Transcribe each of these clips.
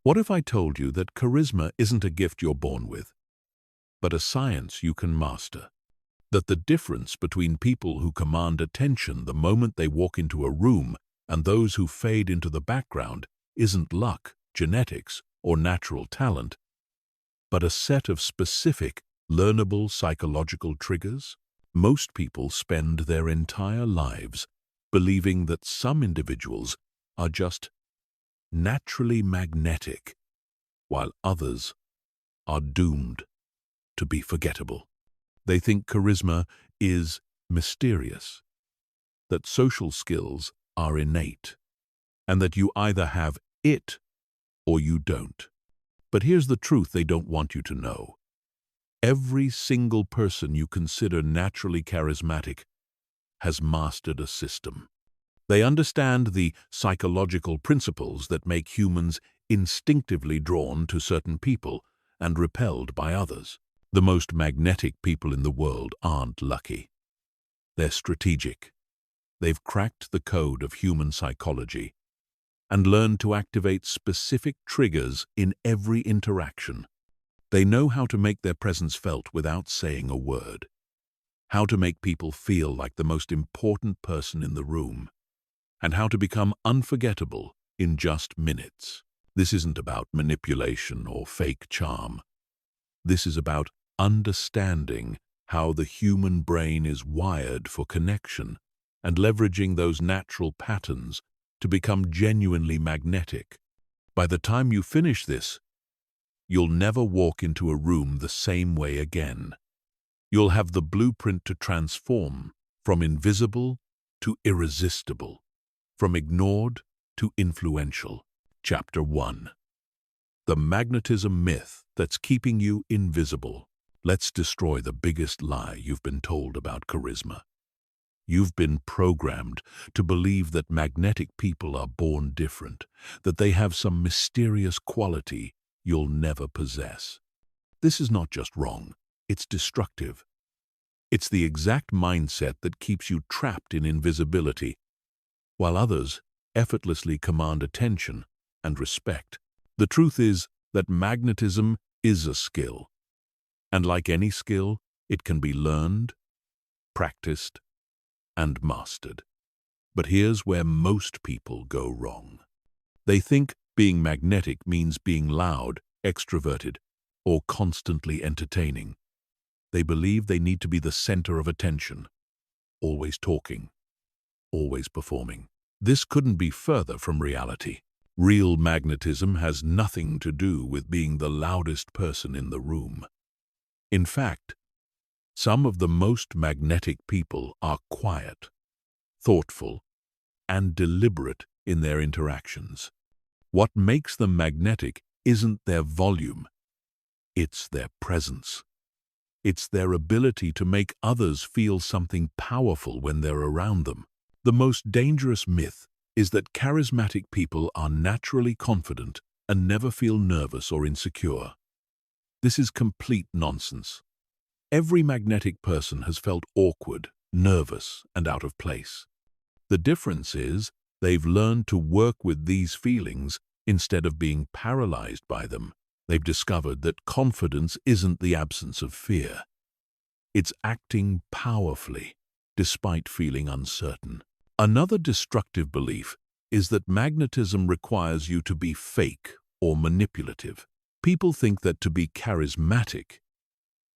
What if I told you that charisma isn't a gift you're born with, but a science you can master? That the difference between people who command attention the moment they walk into a room and those who fade into the background isn't luck, genetics, or natural talent, but a set of specific, learnable psychological triggers? Most people spend their entire lives believing that some individuals are just naturally magnetic, while others are doomed to be forgettable. They think charisma is mysterious, that social skills are innate, and that you either have it or you don't. But here's the truth they don't want you to know. Every single person you consider naturally charismatic has mastered a system. They understand the psychological principles that make humans instinctively drawn to certain people and repelled by others. The most magnetic people in the world aren't lucky. They're strategic. They've cracked the code of human psychology and learned to activate specific triggers in every interaction. They know how to make their presence felt without saying a word, how to make people feel like the most important person in the room, and how to become unforgettable in just minutes. This isn't about manipulation or fake charm. This is about understanding how the human brain is wired for connection and leveraging those natural patterns to become genuinely magnetic. By the time you finish this, you'll never walk into a room the same way again. You'll have the blueprint to transform from invisible to irresistible, from ignored to influential. Chapter 1. The magnetism myth that's keeping you invisible. Let's destroy the biggest lie you've been told about charisma. You've been programmed to believe that magnetic people are born different, that they have some mysterious quality you'll never possess. This is not just wrong, it's destructive. It's the exact mindset that keeps you trapped in invisibility, while others effortlessly command attention and respect. The truth is that magnetism is a skill, and like any skill, it can be learned, practiced, and mastered. But here's where most people go wrong. They think being magnetic means being loud, extroverted, or constantly entertaining. They believe they need to be the center of attention, always talking, always performing. This couldn't be further from reality. Real magnetism has nothing to do with being the loudest person in the room. In fact, some of the most magnetic people are quiet, thoughtful, and deliberate in their interactions. What makes them magnetic isn't their volume, it's their presence. It's their ability to make others feel something powerful when they're around them. The most dangerous myth is that charismatic people are naturally confident and never feel nervous or insecure. This is complete nonsense. Every magnetic person has felt awkward, nervous, and out of place. The difference is they've learned to work with these feelings instead of being paralyzed by them. They've discovered that confidence isn't the absence of fear. It's acting powerfully, despite feeling uncertain. Another destructive belief is that magnetism requires you to be fake or manipulative. People think that to be charismatic,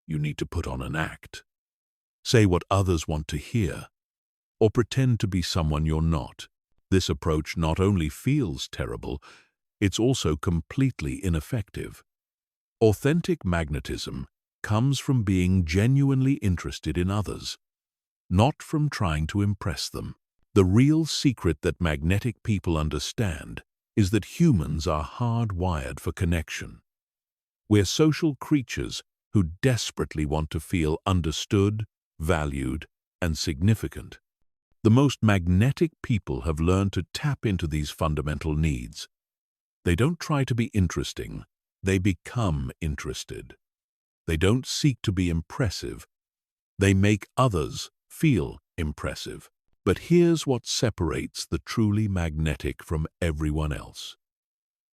you need to put on an act, say what others want to hear, or pretend to be someone you're not. This approach not only feels terrible, it's also completely ineffective. Authentic magnetism comes from being genuinely interested in others, not from trying to impress them. The real secret that magnetic people understand is that humans are hardwired for connection. We're social creatures who desperately want to feel understood, valued, and significant. The most magnetic people have learned to tap into these fundamental needs. They don't try to be interesting, they become interested. They don't seek to be impressive, they make others feel impressive. But here's what separates the truly magnetic from everyone else.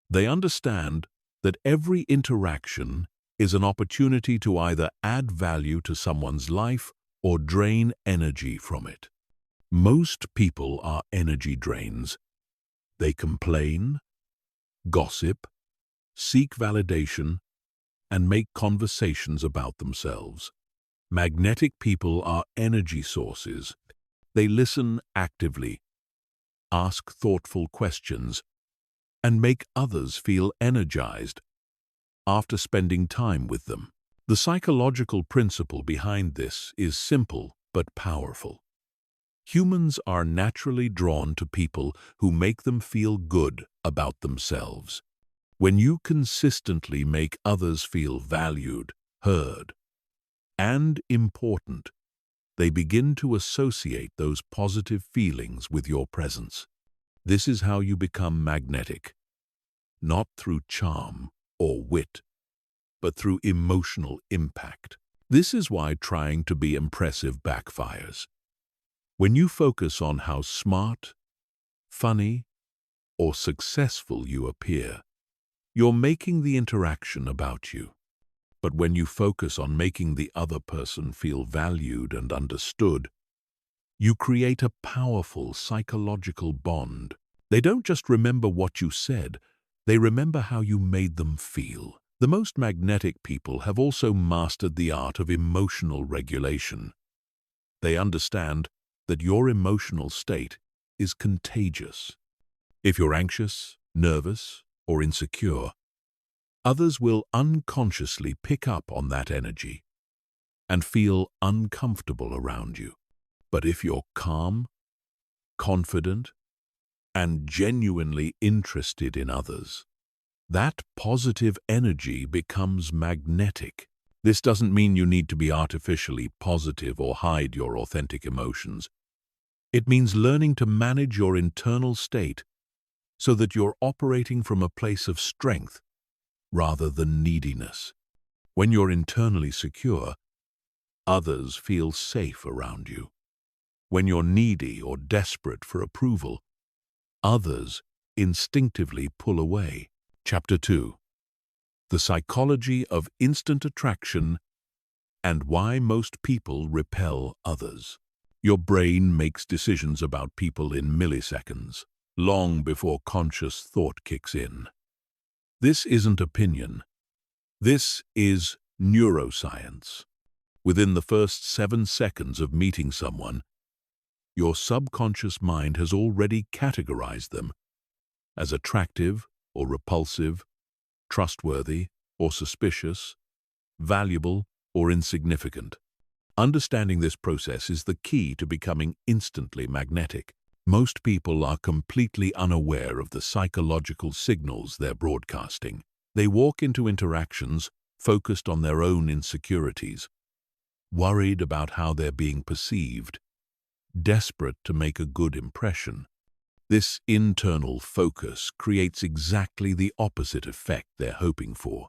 They understand that every interaction is an opportunity to either add value to someone's life or drain energy from it. Most people are energy drains. They complain, gossip, seek validation, and make conversations about themselves. Magnetic people are energy sources. They listen actively, ask thoughtful questions, and make others feel energized after spending time with them. The psychological principle behind this is simple but powerful. Humans are naturally drawn to people who make them feel good about themselves. When you consistently make others feel valued, heard, and important, they begin to associate those positive feelings with your presence. This is how you become magnetic, not through charm or wit, but through emotional impact. This is why trying to be impressive backfires. When you focus on how smart, funny, or successful you appear, you're making the interaction about you. But when you focus on making the other person feel valued and understood, you create a powerful psychological bond. They don't just remember what you said, they remember how you made them feel. The most magnetic people have also mastered the art of emotional regulation. They understand that your emotional state is contagious. If you're anxious, nervous, or insecure, others will unconsciously pick up on that energy and feel uncomfortable around you. But if you're calm, confident, and genuinely interested in others, that positive energy becomes magnetic. This doesn't mean you need to be artificially positive or hide your authentic emotions. It means learning to manage your internal state so that you're operating from a place of strength rather than neediness. When you're internally secure, others feel safe around you. When you're needy or desperate for approval, others instinctively pull away. Chapter 2. The Psychology of Instant Attraction and Why Most People Repel Others. Your brain makes decisions about people in milliseconds, long before conscious thought kicks in. This isn't opinion. This is neuroscience. Within the first 7 seconds of meeting someone, your subconscious mind has already categorized them as attractive or repulsive, trustworthy or suspicious, valuable or insignificant. Understanding this process is the key to becoming instantly magnetic. Most people are completely unaware of the psychological signals they're broadcasting. They walk into interactions focused on their own insecurities, worried about how they're being perceived, desperate to make a good impression. This internal focus creates exactly the opposite effect they're hoping for.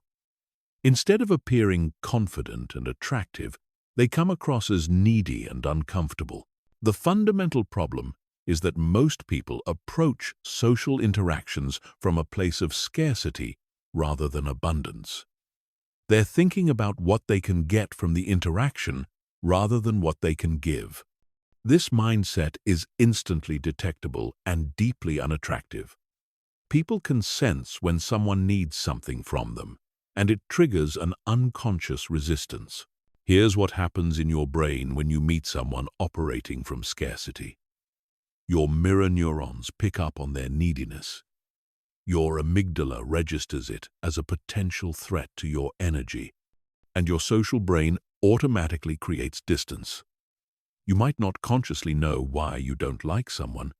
Instead of appearing confident and attractive, they come across as needy and uncomfortable. The fundamental problem is that most people approach social interactions from a place of scarcity rather than abundance. They're thinking about what they can get from the interaction rather than what they can give. This mindset is instantly detectable and deeply unattractive. People can sense when someone needs something from them, and it triggers an unconscious resistance. Here's what happens in your brain when you meet someone operating from scarcity. Your mirror neurons pick up on their neediness. Your amygdala registers it as a potential threat to your energy, and your social brain automatically creates distance. You might not consciously know why you don't like someone,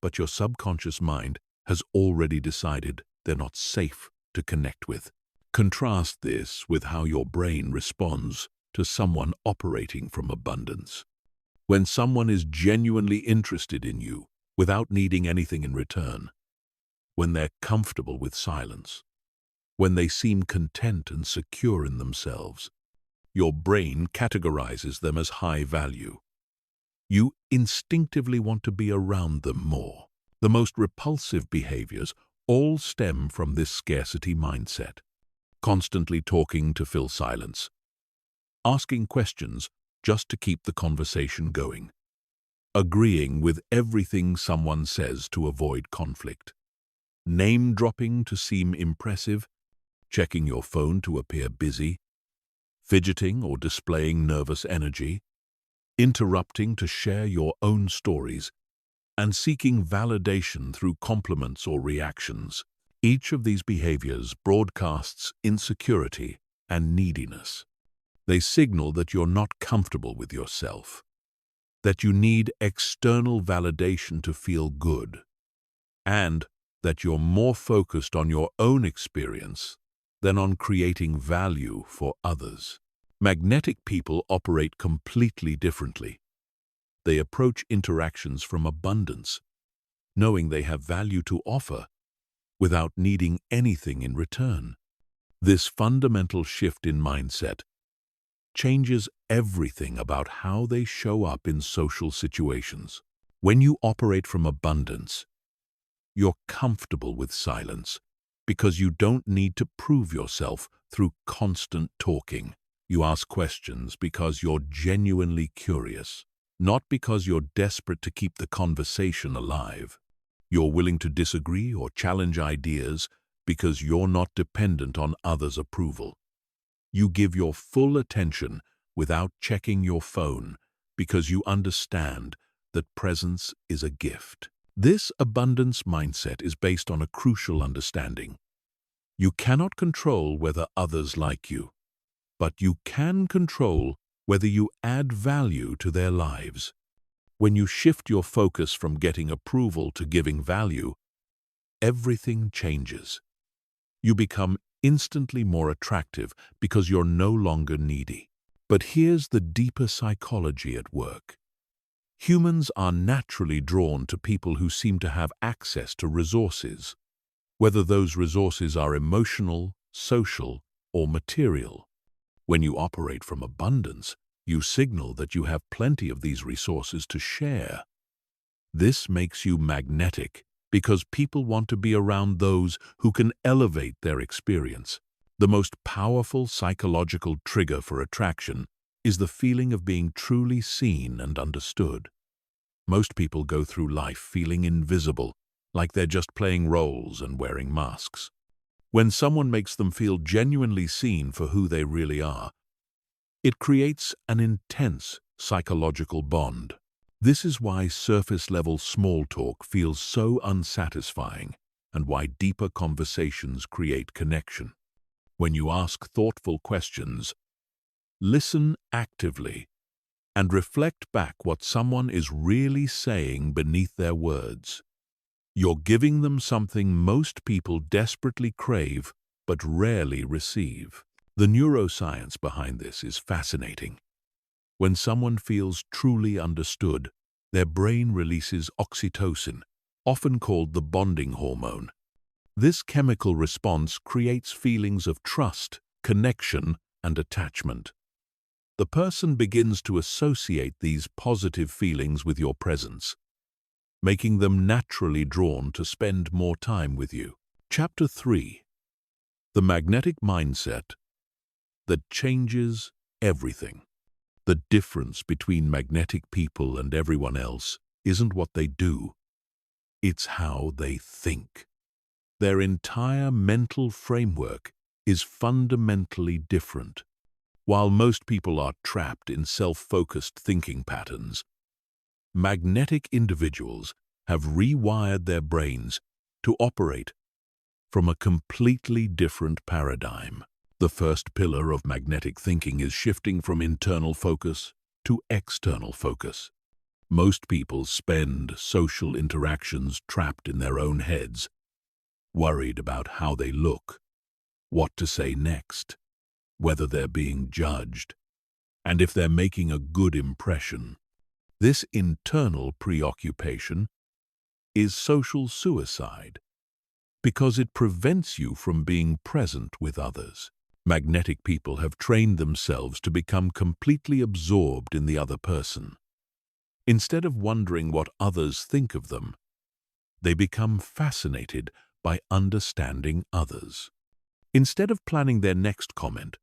but your subconscious mind has already decided they're not safe to connect with. Contrast this with how your brain responds to someone operating from abundance. When someone is genuinely interested in you without needing anything in return, when they're comfortable with silence, when they seem content and secure in themselves, your brain categorizes them as high value. You instinctively want to be around them more. The most repulsive behaviors all stem from this scarcity mindset. Constantly talking to fill silence. Asking questions just to keep the conversation going. Agreeing with everything someone says to avoid conflict. Name-dropping to seem impressive. Checking your phone to appear busy. Fidgeting or displaying nervous energy. Interrupting to share your own stories. And seeking validation through compliments or reactions. Each of these behaviors broadcasts insecurity and neediness. They signal that you're not comfortable with yourself, that you need external validation to feel good, and that you're more focused on your own experience than on creating value for others. Magnetic people operate completely differently. They approach interactions from abundance, knowing they have value to offer without needing anything in return. This fundamental shift in mindset changes everything about how they show up in social situations. When you operate from abundance, you're comfortable with silence because you don't need to prove yourself through constant talking. You ask questions because you're genuinely curious, not because you're desperate to keep the conversation alive. You're willing to disagree or challenge ideas because you're not dependent on others' approval. You give your full attention without checking your phone because you understand that presence is a gift. This abundance mindset is based on a crucial understanding. You cannot control whether others like you, but you can control whether you add value to their lives. When you shift your focus from getting approval to giving value, everything changes. You become instantly more attractive because you're no longer needy. But here's the deeper psychology at work. Humans are naturally drawn to people who seem to have access to resources, whether those resources are emotional, social, or material. When you operate from abundance, you signal that you have plenty of these resources to share. This makes you magnetic because people want to be around those who can elevate their experience. The most powerful psychological trigger for attraction is the feeling of being truly seen and understood. Most people go through life feeling invisible, like they're just playing roles and wearing masks. When someone makes them feel genuinely seen for who they really are, it creates an intense psychological bond. This is why surface-level small talk feels so unsatisfying and why deeper conversations create connection. When you ask thoughtful questions, listen actively, and reflect back what someone is really saying beneath their words, you're giving them something most people desperately crave but rarely receive. The neuroscience behind this is fascinating. When someone feels truly understood, their brain releases oxytocin, often called the bonding hormone. This chemical response creates feelings of trust, connection, and attachment. The person begins to associate these positive feelings with your presence, making them naturally drawn to spend more time with you. Chapter 3. The magnetic mindset that changes everything. The difference between magnetic people and everyone else isn't what they do, it's how they think. Their entire mental framework is fundamentally different. While most people are trapped in self-focused thinking patterns, magnetic individuals have rewired their brains to operate from a completely different paradigm. The first pillar of magnetic thinking is shifting from internal focus to external focus. Most people spend social interactions trapped in their own heads, worried about how they look, what to say next, whether they're being judged, and if they're making a good impression. This internal preoccupation is social suicide because it prevents you from being present with others. Magnetic people have trained themselves to become completely absorbed in the other person. Instead of wondering what others think of them, they become fascinated by understanding others. Instead of planning their next comment,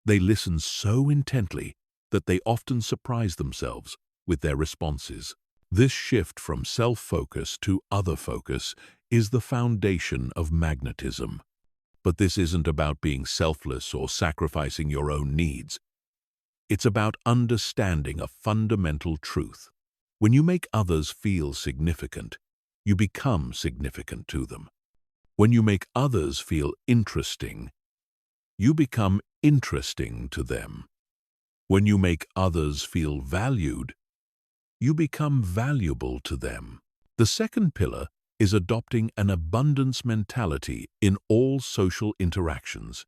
they listen so intently that they often surprise themselves with their responses. This shift from self-focus to other focus is the foundation of magnetism. But this isn't about being selfless or sacrificing your own needs. It's about understanding a fundamental truth. When you make others feel significant, you become significant to them. When you make others feel interesting, you become interesting to them. When you make others feel valued, you become valuable to them. The second pillar is adopting an abundance mentality in all social interactions.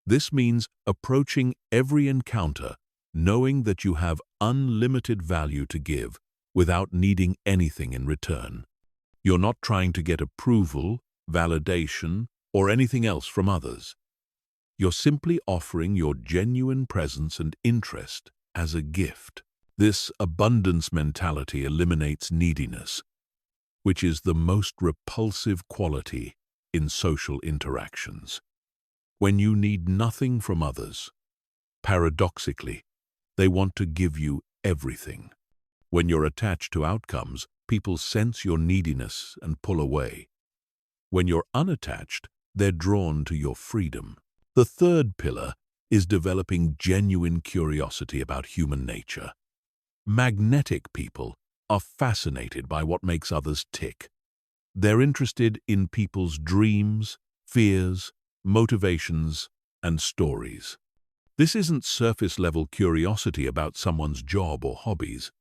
This means approaching every encounter knowing that you have unlimited value to give without needing anything in return. You're not trying to get approval, validation, or anything else from others. You're simply offering your genuine presence and interest as a gift. This abundance mentality eliminates neediness, which is the most repulsive quality in social interactions. When you need nothing from others, paradoxically, they want to give you everything. When you're attached to outcomes, people sense your neediness and pull away. When you're unattached, they're drawn to your freedom. The third pillar is developing genuine curiosity about human nature. Magnetic people are fascinated by what makes others tick. They're interested in people's dreams, fears, motivations, and stories. This isn't surface-level curiosity about someone's job or hobbies,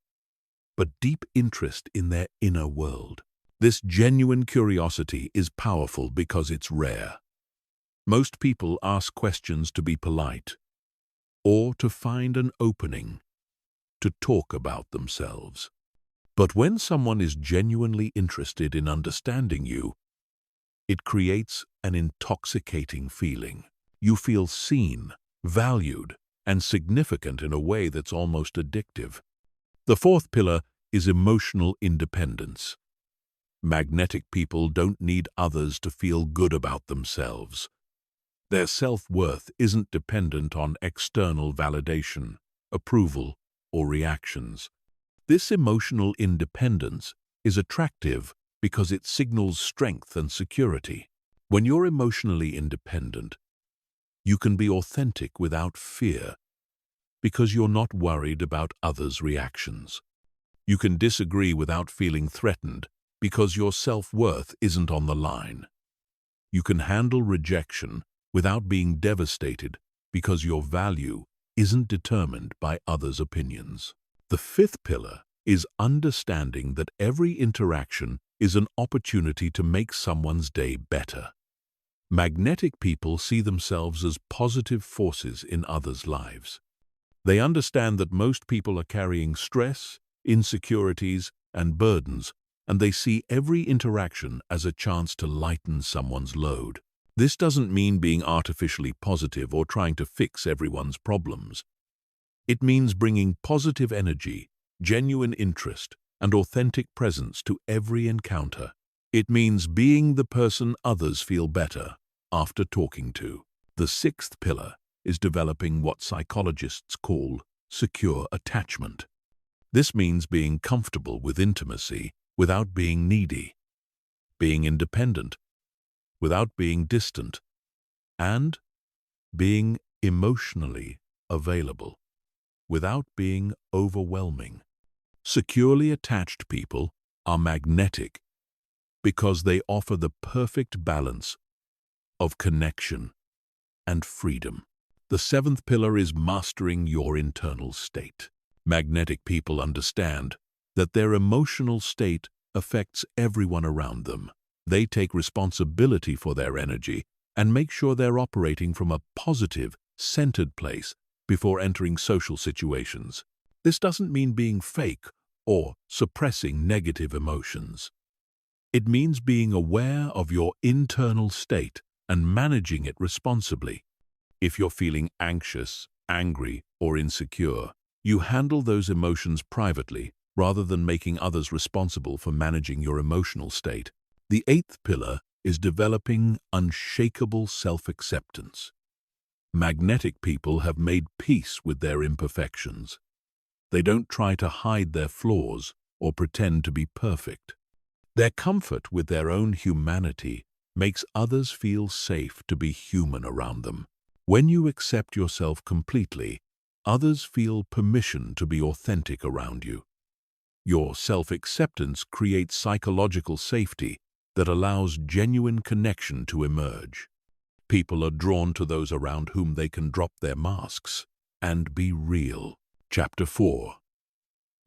but deep interest in their inner world. This genuine curiosity is powerful because it's rare. Most people ask questions to be polite, or to find an opening to talk about themselves. But when someone is genuinely interested in understanding you, it creates an intoxicating feeling. You feel seen, valued, and significant in a way that's almost addictive. The fourth pillar is emotional independence. Magnetic people don't need others to feel good about themselves. Their self-worth isn't dependent on external validation, approval, or reactions. This emotional independence is attractive because it signals strength and security. When you're emotionally independent, you can be authentic without fear because you're not worried about others' reactions. You can disagree without feeling threatened because your self-worth isn't on the line. You can handle rejection without being devastated because your value isn't determined by others' opinions. The fifth pillar is understanding that every interaction is an opportunity to make someone's day better. Magnetic people see themselves as positive forces in others' lives. They understand that most people are carrying stress, insecurities, and burdens, and they see every interaction as a chance to lighten someone's load. This doesn't mean being artificially positive or trying to fix everyone's problems. It means bringing positive energy, genuine interest, and authentic presence to every encounter. It means being the person others feel better after talking to. The sixth pillar is developing what psychologists call secure attachment. This means being comfortable with intimacy without being needy, being independent without being distant, and being emotionally available without being overwhelming. Securely attached people are magnetic because they offer the perfect balance of connection and freedom. The seventh pillar is mastering your internal state. Magnetic people understand that their emotional state affects everyone around them. They take responsibility for their energy and make sure they're operating from a positive, centered place before entering social situations. This doesn't mean being fake or suppressing negative emotions. It means being aware of your internal state and managing it responsibly. If you're feeling anxious, angry, or insecure, you handle those emotions privately rather than making others responsible for managing your emotional state. The eighth pillar is developing unshakable self-acceptance. Magnetic people have made peace with their imperfections. They don't try to hide their flaws or pretend to be perfect. Their comfort with their own humanity makes others feel safe to be human around them. When you accept yourself completely, others feel permission to be authentic around you. Your self-acceptance creates psychological safety that allows genuine connection to emerge. People are drawn to those around whom they can drop their masks and be real. Chapter 4.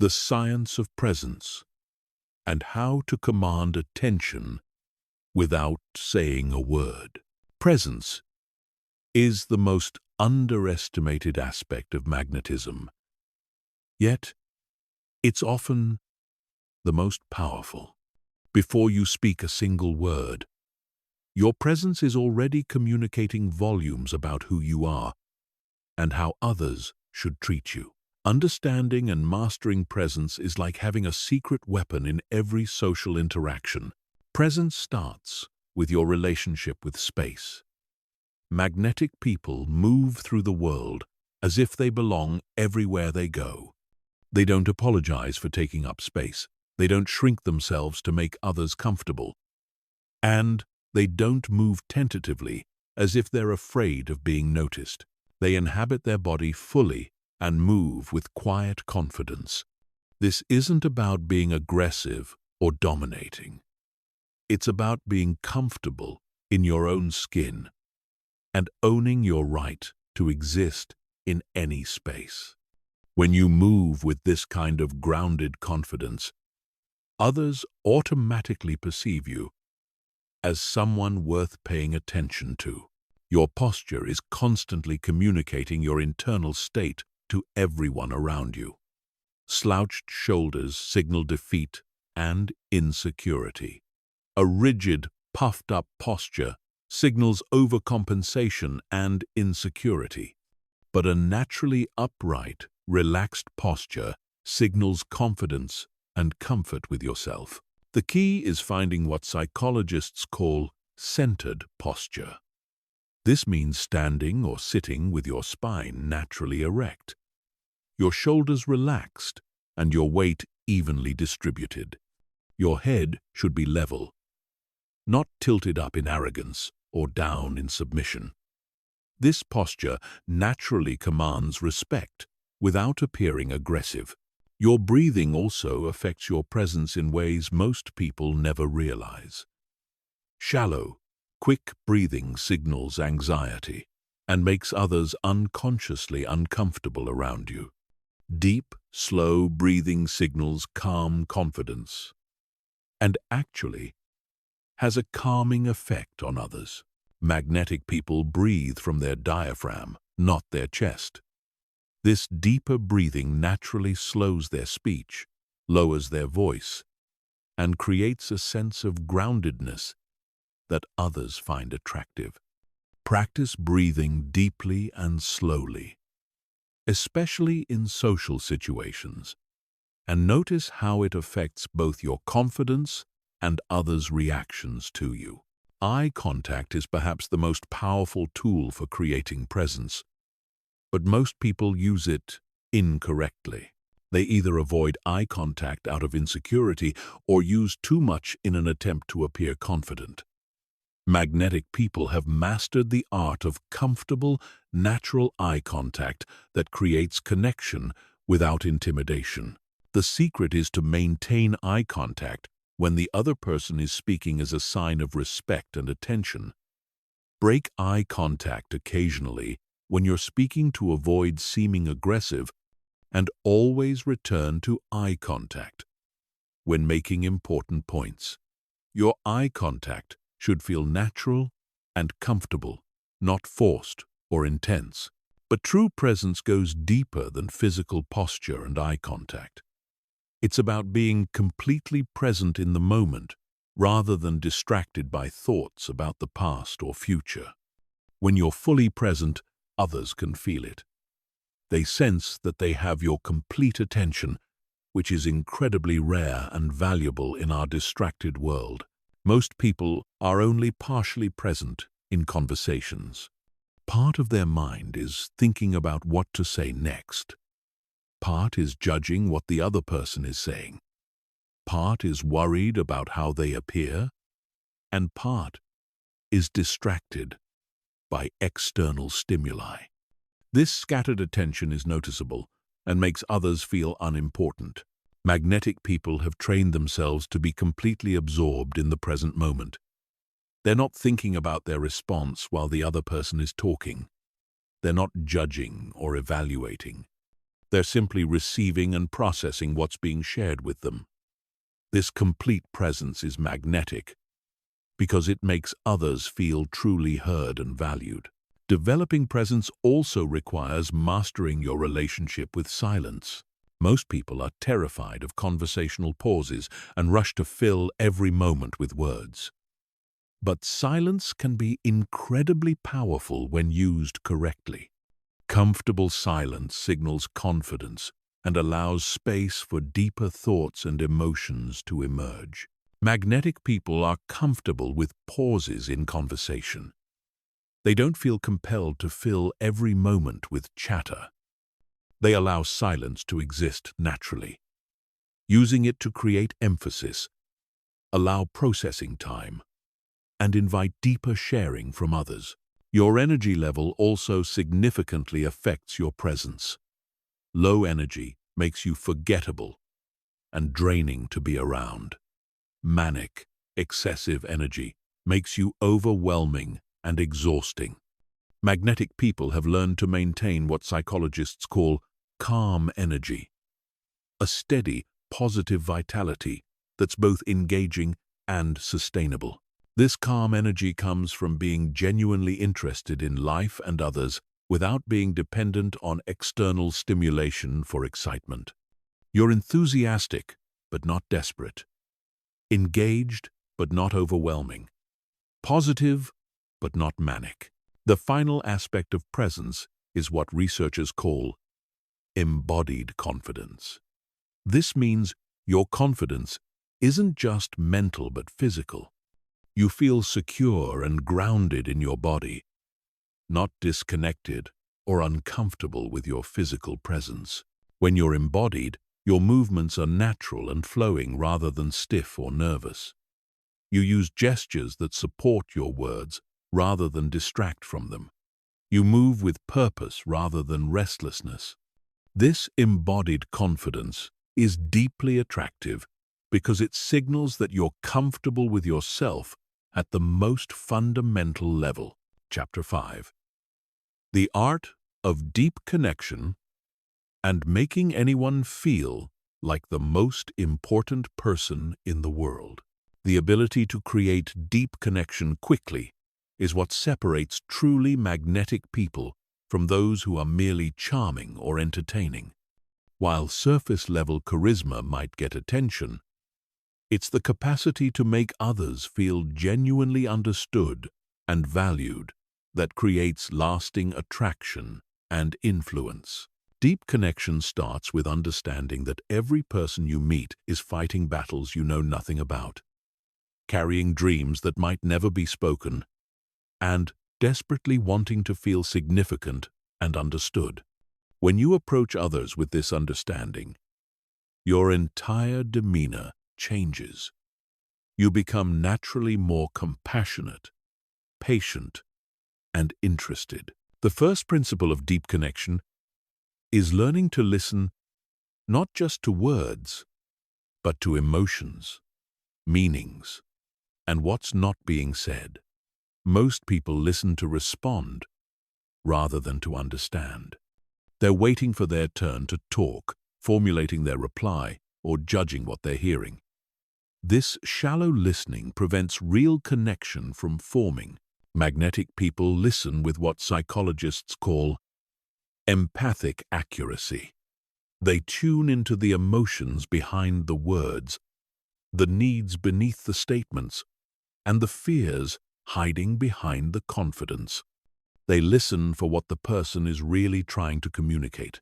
The Science of Presence and How to Command Attention Without Saying a Word. Presence is the most underestimated aspect of magnetism, yet it's often the most powerful. Before you speak a single word, your presence is already communicating volumes about who you are and how others should treat you. Understanding and mastering presence is like having a secret weapon in every social interaction. Presence starts with your relationship with space. Magnetic people move through the world as if they belong everywhere they go. They don't apologize for taking up space. They don't shrink themselves to make others comfortable. And they don't move tentatively as if they're afraid of being noticed. They inhabit their body fully and move with quiet confidence. This isn't about being aggressive or dominating. It's about being comfortable in your own skin and owning your right to exist in any space. When you move with this kind of grounded confidence, others automatically perceive you as someone worth paying attention to. Your posture is constantly communicating your internal state to everyone around you. Slouched shoulders signal defeat and insecurity. A rigid, puffed-up posture signals overcompensation and insecurity. But a naturally upright, relaxed posture signals confidence and comfort with yourself. The key is finding what psychologists call centered posture. This means standing or sitting with your spine naturally erect, your shoulders relaxed, and your weight evenly distributed. Your head should be level, not tilted up in arrogance or down in submission. This posture naturally commands respect without appearing aggressive. Your breathing also affects your presence in ways most people never realize. Shallow, quick breathing signals anxiety and makes others unconsciously uncomfortable around you. Deep, slow breathing signals calm confidence and actually has a calming effect on others. Magnetic people breathe from their diaphragm, not their chest. This deeper breathing naturally slows their speech, lowers their voice, and creates a sense of groundedness that others find attractive. Practice breathing deeply and slowly, especially in social situations, and notice how it affects both your confidence and others' reactions to you. Eye contact is perhaps the most powerful tool for creating presence, but most people use it incorrectly. They either avoid eye contact out of insecurity or use too much in an attempt to appear confident. Magnetic people have mastered the art of comfortable, natural eye contact that creates connection without intimidation. The secret is to maintain eye contact when the other person is speaking as a sign of respect and attention. Break eye contact occasionally when you're speaking to avoid seeming aggressive, and always return to eye contact when making important points. Your eye contact should feel natural and comfortable, not forced or intense. But true presence goes deeper than physical posture and eye contact. It's about being completely present in the moment rather than distracted by thoughts about the past or future. When you're fully present, others can feel it. They sense that they have your complete attention, which is incredibly rare and valuable in our distracted world. Most people are only partially present in conversations. Part of their mind is thinking about what to say next. Part is judging what the other person is saying. Part is worried about how they appear. And part is distracted by external stimuli. This scattered attention is noticeable and makes others feel unimportant. Magnetic people have trained themselves to be completely absorbed in the present moment. They're not thinking about their response while the other person is talking. They're not judging or evaluating. They're simply receiving and processing what's being shared with them. This complete presence is magnetic because it makes others feel truly heard and valued. Developing presence also requires mastering your relationship with silence. Most people are terrified of conversational pauses and rush to fill every moment with words. But silence can be incredibly powerful when used correctly. Comfortable silence signals confidence and allows space for deeper thoughts and emotions to emerge. Magnetic people are comfortable with pauses in conversation. They don't feel compelled to fill every moment with chatter. They allow silence to exist naturally, using it to create emphasis, allow processing time, and invite deeper sharing from others. Your energy level also significantly affects your presence. Low energy makes you forgettable and draining to be around. Manic, excessive energy makes you overwhelming and exhausting. Magnetic people have learned to maintain what psychologists call calm energy, a steady, positive vitality that's both engaging and sustainable. This calm energy comes from being genuinely interested in life and others without being dependent on external stimulation for excitement. You're enthusiastic, but not desperate. Engaged, but not overwhelming. Positive, but not manic. The final aspect of presence is what researchers call embodied confidence. This means your confidence isn't just mental but physical. You feel secure and grounded in your body, not disconnected or uncomfortable with your physical presence. When you're embodied, your movements are natural and flowing rather than stiff or nervous. You use gestures that support your words rather than distract from them. You move with purpose rather than restlessness. This embodied confidence is deeply attractive because it signals that you're comfortable with yourself at the most fundamental level. Chapter 5. The Art of Deep Connection and Making Anyone Feel like the Most Important Person in the World. The ability to create deep connection quickly is what separates truly magnetic people from those who are merely charming or entertaining. While surface-level charisma might get attention, it's the capacity to make others feel genuinely understood and valued that creates lasting attraction and influence. Deep connection starts with understanding that every person you meet is fighting battles you know nothing about, carrying dreams that might never be spoken, and desperately wanting to feel significant and understood. When you approach others with this understanding, your entire demeanor changes. You become naturally more compassionate, patient, and interested. The first principle of deep connection is learning to listen not just to words, but to emotions, meanings, and what's not being said. Most people listen to respond rather than to understand. They're waiting for their turn to talk, formulating their reply, or judging what they're hearing. This shallow listening prevents real connection from forming. Magnetic people listen with what psychologists call empathic accuracy. They tune into the emotions behind the words, the needs beneath the statements, and the fears hiding behind the confidence. They listen for what the person is really trying to communicate,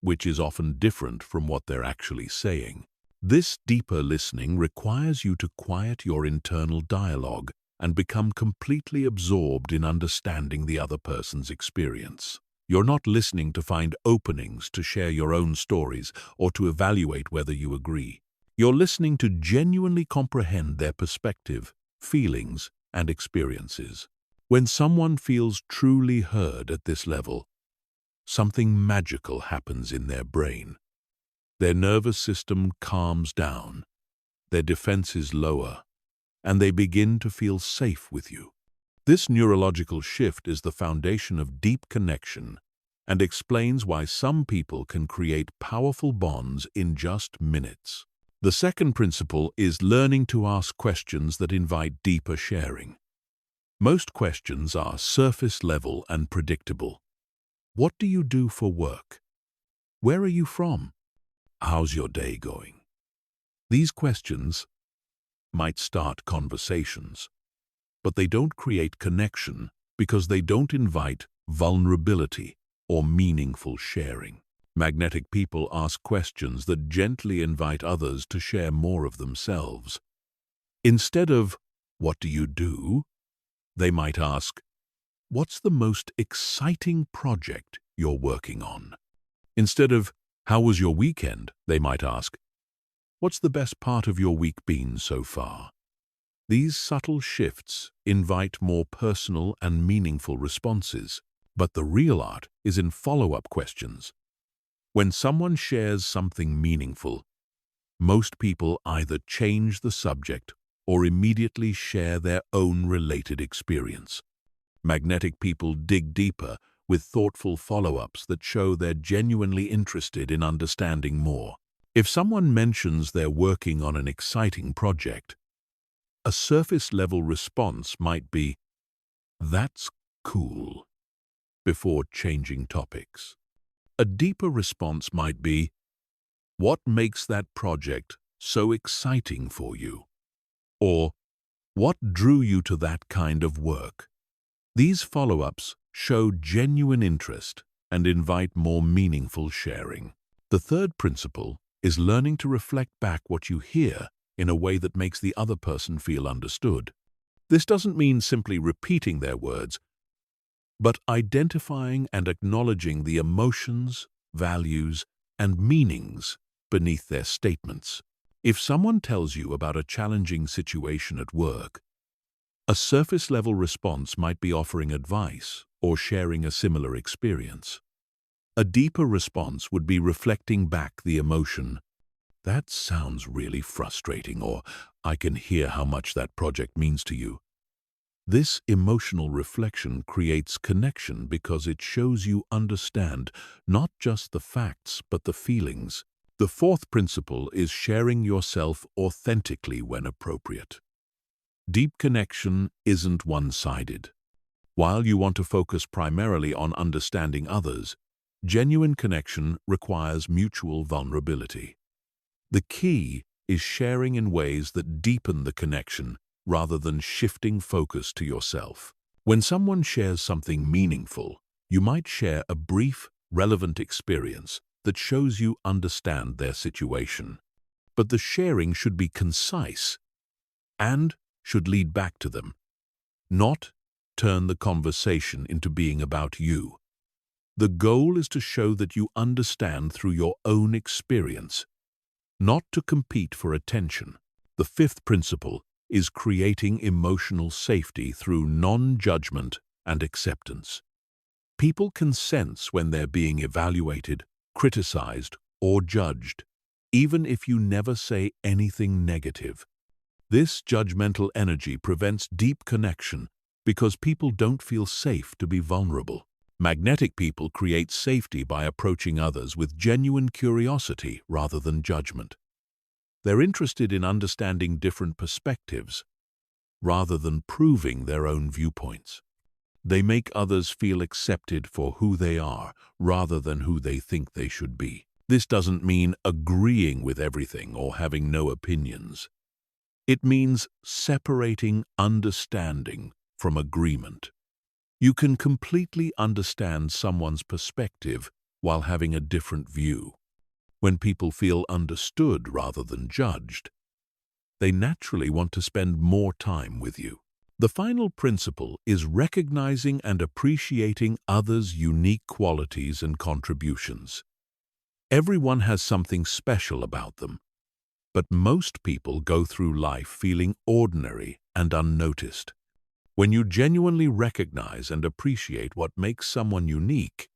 which is often different from what they're actually saying. This deeper listening requires you to quiet your internal dialogue and become completely absorbed in understanding the other person's experience. You're not listening to find openings to share your own stories or to evaluate whether you agree. You're listening to genuinely comprehend their perspective, feelings, and experiences. When someone feels truly heard at this level, something magical happens in their brain. Their nervous system calms down, their defenses lower, and they begin to feel safe with you. This neurological shift is the foundation of deep connection and explains why some people can create powerful bonds in just minutes. The second principle is learning to ask questions that invite deeper sharing. Most questions are surface level and predictable. What do you do for work? Where are you from? How's your day going? These questions might start conversations, but they don't create connection because they don't invite vulnerability or meaningful sharing. Magnetic people ask questions that gently invite others to share more of themselves. Instead of, "What do you do?" they might ask, "What's the most exciting project you're working on?" Instead of, "How was your weekend?" they might ask, "What's the best part of your week been so far?" These subtle shifts invite more personal and meaningful responses, but the real art is in follow-up questions. When someone shares something meaningful, most people either change the subject or immediately share their own related experience. Magnetic people dig deeper with thoughtful follow-ups that show they're genuinely interested in understanding more. If someone mentions they're working on an exciting project, a surface-level response might be, "That's cool," before changing topics. A deeper response might be, "What makes that project so exciting for you?" Or, "What drew you to that kind of work?" These follow-ups show genuine interest and invite more meaningful sharing. The third principle is learning to reflect back what you hear in a way that makes the other person feel understood. This doesn't mean simply repeating their words, but identifying and acknowledging the emotions, values, and meanings beneath their statements. If someone tells you about a challenging situation at work, a surface-level response might be offering advice or sharing a similar experience. A deeper response would be reflecting back the emotion, "That sounds really frustrating," or "I can hear how much that project means to you." This emotional reflection creates connection because it shows you understand not just the facts but the feelings. The fourth principle is sharing yourself authentically when appropriate. Deep connection isn't one-sided. While you want to focus primarily on understanding others, genuine connection requires mutual vulnerability. The key is sharing in ways that deepen the connection rather than shifting focus to yourself. When someone shares something meaningful, you might share a brief, relevant experience that shows you understand their situation. But the sharing should be concise and should lead back to them, not turn the conversation into being about you. The goal is to show that you understand through your own experience, not to compete for attention. The fifth principle is creating emotional safety through non-judgment and acceptance. People can sense when they're being evaluated, criticized, or judged, even if you never say anything negative. This judgmental energy prevents deep connection because people don't feel safe to be vulnerable. Magnetic people create safety by approaching others with genuine curiosity rather than judgment. They're interested in understanding different perspectives rather than proving their own viewpoints. They make others feel accepted for who they are rather than who they think they should be. This doesn't mean agreeing with everything or having no opinions. It means separating understanding from agreement. You can completely understand someone's perspective while having a different view. When people feel understood rather than judged, they naturally want to spend more time with you. The final principle is recognizing and appreciating others' unique qualities and contributions. Everyone has something special about them, but most people go through life feeling ordinary and unnoticed. When you genuinely recognize and appreciate what makes someone unique,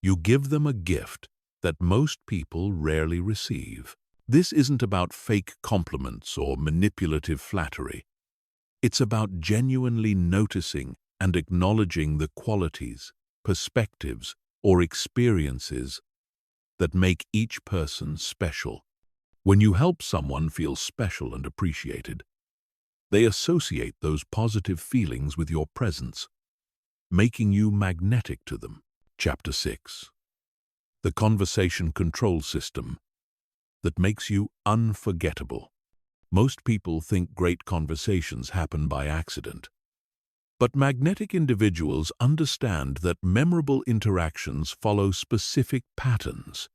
you give them a gift that most people rarely receive. This isn't about fake compliments or manipulative flattery. It's about genuinely noticing and acknowledging the qualities, perspectives, or experiences that make each person special. When you help someone feel special and appreciated, they associate those positive feelings with your presence, making you magnetic to them. Chapter 6. The conversation control system that makes you unforgettable. Most people think great conversations happen by accident. But magnetic individuals understand that memorable interactions follow specific patterns.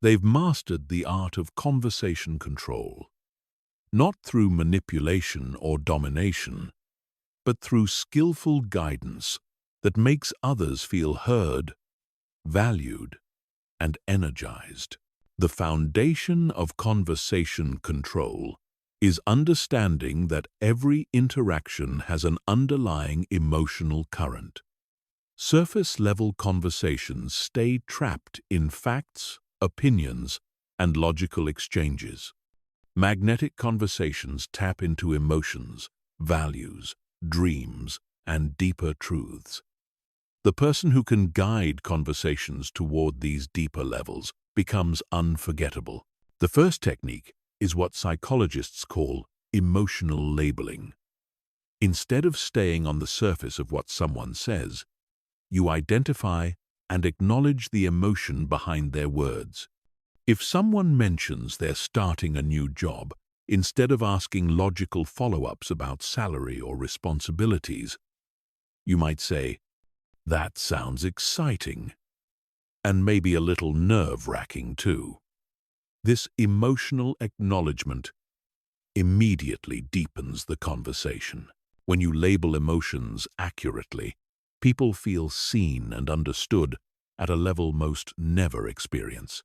They've mastered the art of conversation control, not through manipulation or domination, but through skillful guidance that makes others feel heard, valued, and energized. The foundation of conversation control is understanding that every interaction has an underlying emotional current. Surface-level conversations stay trapped in facts, opinions, and logical exchanges. Magnetic conversations tap into emotions, values, dreams, and deeper truths. The person who can guide conversations toward these deeper levels becomes unforgettable. The first technique is what psychologists call emotional labeling. Instead of staying on the surface of what someone says, you identify and acknowledge the emotion behind their words. If someone mentions they're starting a new job, instead of asking logical follow-ups about salary or responsibilities, you might say, "That sounds exciting," and maybe a little nerve-wracking too. This emotional acknowledgement immediately deepens the conversation. When you label emotions accurately, people feel seen and understood at a level most never experience.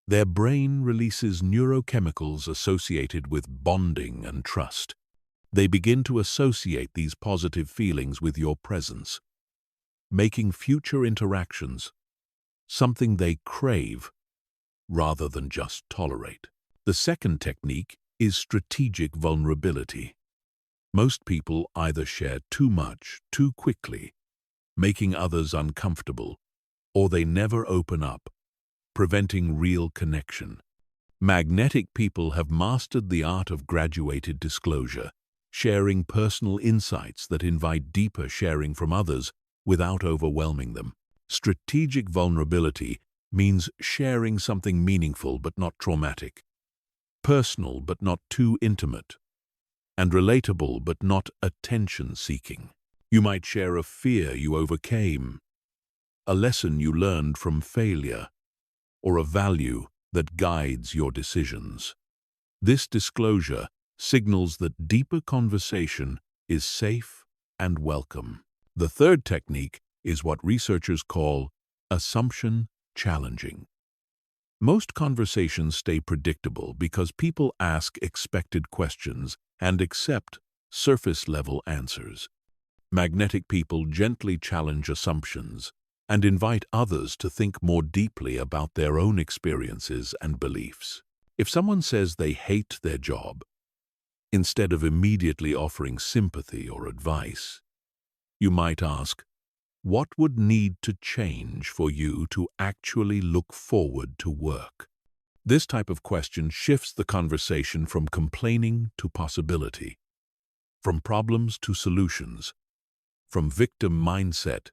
Their brain releases neurochemicals associated with bonding and trust. They begin to associate these positive feelings with your presence, making future interactions something they crave rather than just tolerate. The second technique is strategic vulnerability. Most people either share too much, too quickly, making others uncomfortable, or they never open up, preventing real connection. Magnetic people have mastered the art of graduated disclosure, sharing personal insights that invite deeper sharing from others without overwhelming them. Strategic vulnerability means sharing something meaningful but not traumatic, personal but not too intimate, and relatable but not attention-seeking. You might share a fear you overcame, a lesson you learned from failure, or a value that guides your decisions. This disclosure signals that deeper conversation is safe and welcome. The third technique is what researchers call assumption challenging. Most conversations stay predictable because people ask expected questions and accept surface-level answers. Magnetic people gently challenge assumptions and invite others to think more deeply about their own experiences and beliefs. If someone says they hate their job, instead of immediately offering sympathy or advice, you might ask, "What would need to change for you to actually look forward to work?" This type of question shifts the conversation from complaining to possibility, from problems to solutions, from victim mindset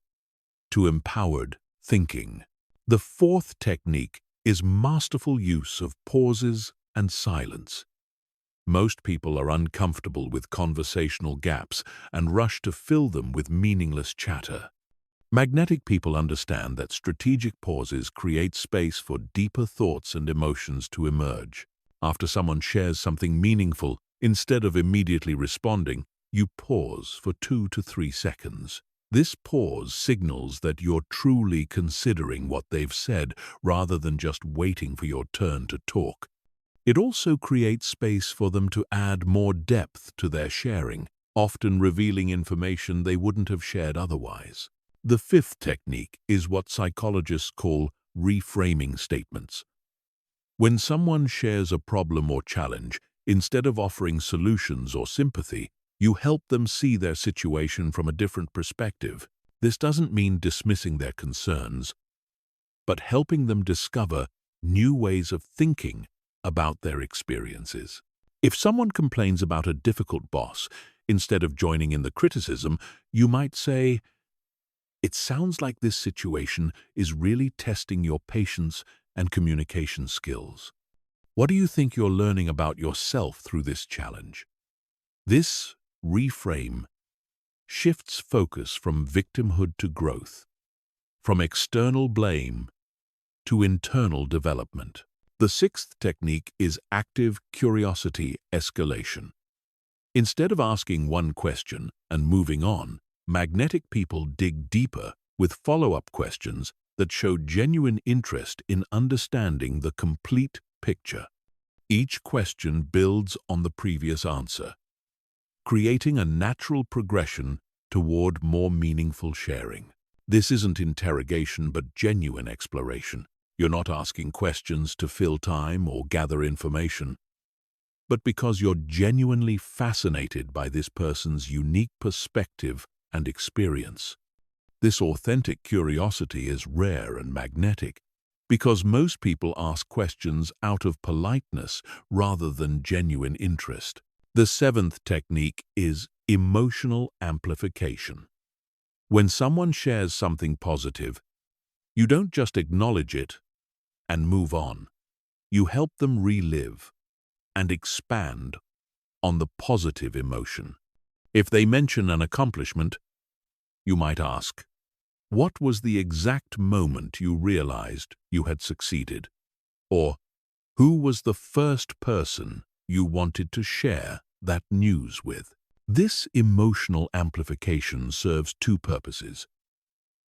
to empowered thinking. The fourth technique is masterful use of pauses and silence. Most people are uncomfortable with conversational gaps and rush to fill them with meaningless chatter. Magnetic people understand that strategic pauses create space for deeper thoughts and emotions to emerge. After someone shares something meaningful, instead of immediately responding, you pause for 2 to 3 seconds. This pause signals that you're truly considering what they've said rather than just waiting for your turn to talk. It also creates space for them to add more depth to their sharing, often revealing information they wouldn't have shared otherwise. The fifth technique is what psychologists call reframing statements. When someone shares a problem or challenge, instead of offering solutions or sympathy, you help them see their situation from a different perspective. This doesn't mean dismissing their concerns, but helping them discover new ways of thinking about their experiences. If someone complains about a difficult boss, instead of joining in the criticism, you might say, "It sounds like this situation is really testing your patience and communication skills. What do you think you're learning about yourself through this challenge?" This reframe shifts focus from victimhood to growth, from external blame to internal development. The sixth technique is active curiosity escalation. Instead of asking one question and moving on, magnetic people dig deeper with follow-up questions that show genuine interest in understanding the complete picture. Each question builds on the previous answer, creating a natural progression toward more meaningful sharing. This isn't interrogation but genuine exploration. You're not asking questions to fill time or gather information, but because you're genuinely fascinated by this person's unique perspective and experience. This authentic curiosity is rare and magnetic, because most people ask questions out of politeness rather than genuine interest. The seventh technique is emotional amplification. When someone shares something positive, you don't just acknowledge it and move on. You help them relive and expand on the positive emotion. If they mention an accomplishment, you might ask, "What was the exact moment you realized you had succeeded?" Or, "Who was the first person you wanted to share that news with?" This emotional amplification serves two purposes.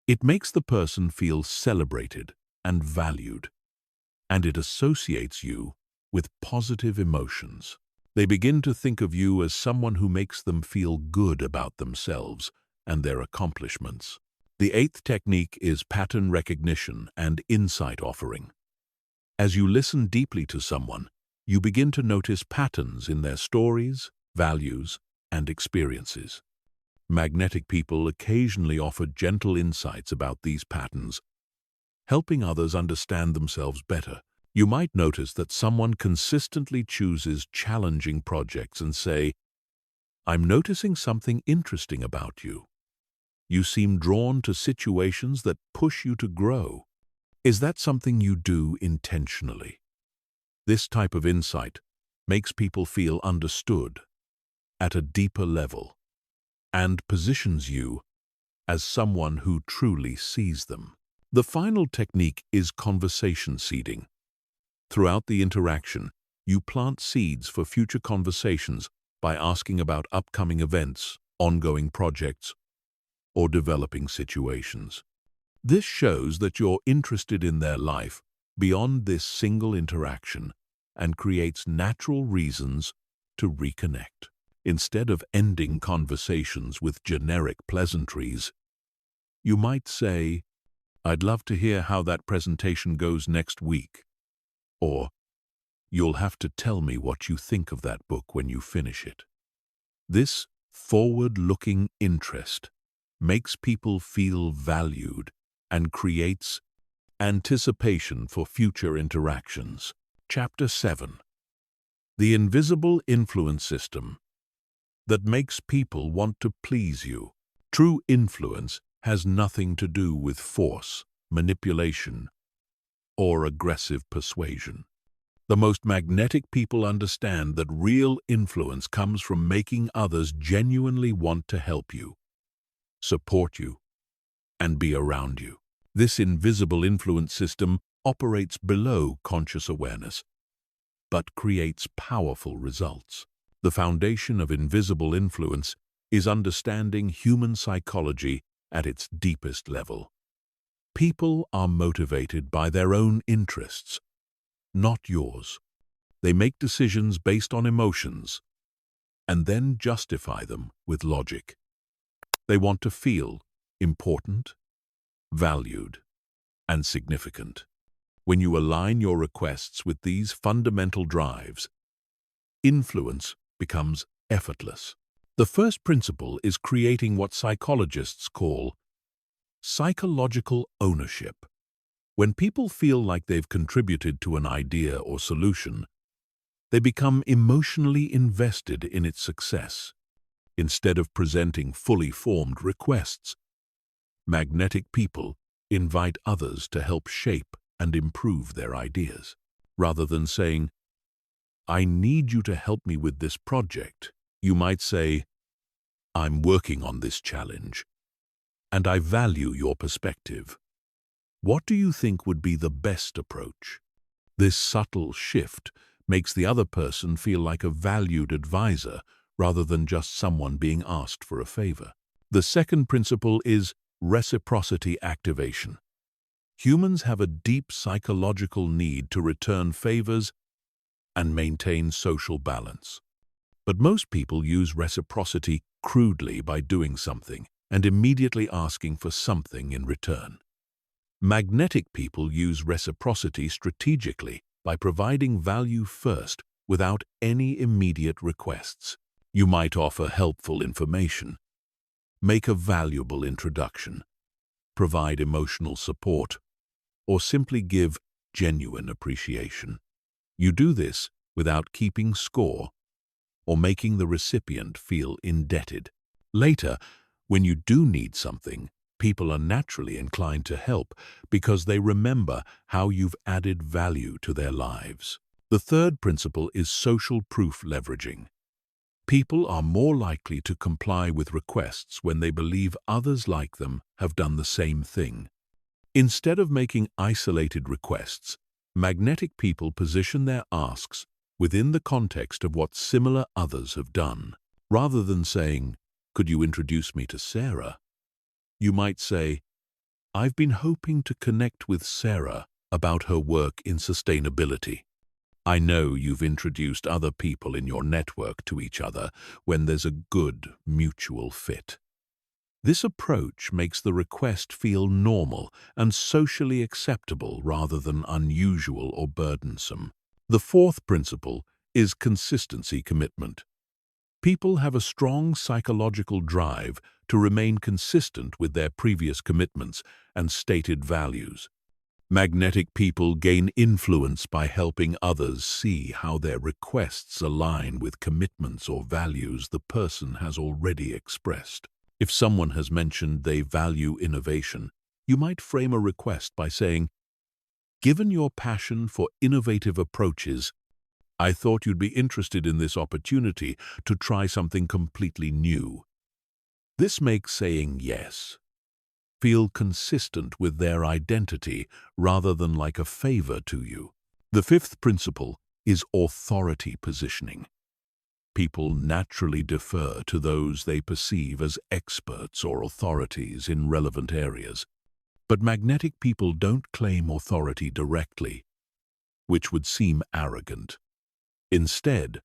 It makes the person feel celebrated and valued, and it associates you with positive emotions. They begin to think of you as someone who makes them feel good about themselves and their accomplishments. The eighth technique is pattern recognition and insight offering. As you listen deeply to someone, you begin to notice patterns in their stories, values, and experiences. Magnetic people occasionally offer gentle insights about these patterns, helping others understand themselves better. You might notice that someone consistently chooses challenging projects and say, "I'm noticing something interesting about you. You seem drawn to situations that push you to grow. Is that something you do intentionally?" This type of insight makes people feel understood at a deeper level and positions you as someone who truly sees them. The final technique is conversation seeding. Throughout the interaction, you plant seeds for future conversations by asking about upcoming events, ongoing projects, or developing situations. This shows that you're interested in their life beyond this single interaction and creates natural reasons to reconnect. Instead of ending conversations with generic pleasantries, you might say, "I'd love to hear how that presentation goes next week," or, "You'll have to tell me what you think of that book when you finish it." This forward-looking interest makes people feel valued and creates anticipation for future interactions. Chapter 7. The invisible influence system that makes people want to please you. True influence has nothing to do with force, manipulation, or aggressive persuasion. The most magnetic people understand that real influence comes from making others genuinely want to help you, support you, and be around you. This invisible influence system operates below conscious awareness, but creates powerful results. The foundation of invisible influence is understanding human psychology at its deepest level. People are motivated by their own interests, not yours. They make decisions based on emotions and then justify them with logic. They want to feel important, valued, and significant. When you align your requests with these fundamental drives, influence becomes effortless. The first principle is creating what psychologists call psychological ownership. When people feel like they've contributed to an idea or solution, they become emotionally invested in its success. Instead of presenting fully formed requests, magnetic people invite others to help shape and improve their ideas. Rather than saying, "I need you to help me with this project," you might say, "I'm working on this challenge, and I value your perspective. What do you think would be the best approach?" This subtle shift makes the other person feel like a valued advisor rather than just someone being asked for a favor. The second principle is reciprocity activation. Humans have a deep psychological need to return favors and maintain social balance. But most people use reciprocity crudely by doing something and immediately asking for something in return. Magnetic people use reciprocity strategically by providing value first without any immediate requests. You might offer helpful information, make a valuable introduction, provide emotional support, or simply give genuine appreciation. You do this without keeping score or making the recipient feel indebted. Later, when you do need something, people are naturally inclined to help because they remember how you've added value to their lives. The third principle is social proof leveraging. People are more likely to comply with requests when they believe others like them have done the same thing. Instead of making isolated requests, magnetic people position their asks within the context of what similar others have done. Rather than saying, "Could you introduce me to Sarah?" you might say, "I've been hoping to connect with Sarah about her work in sustainability. I know you've introduced other people in your network to each other when there's a good mutual fit." This approach makes the request feel normal and socially acceptable rather than unusual or burdensome. The fourth principle is consistency commitment. People have a strong psychological drive to remain consistent with their previous commitments and stated values. Magnetic people gain influence by helping others see how their requests align with commitments or values the person has already expressed. If someone has mentioned they value innovation, you might frame a request by saying, "Given your passion for innovative approaches, I thought you'd be interested in this opportunity to try something completely new." This makes saying yes feel consistent with their identity rather than like a favor to you. The fifth principle is authority positioning. People naturally defer to those they perceive as experts or authorities in relevant areas. But magnetic people don't claim authority directly, which would seem arrogant. Instead,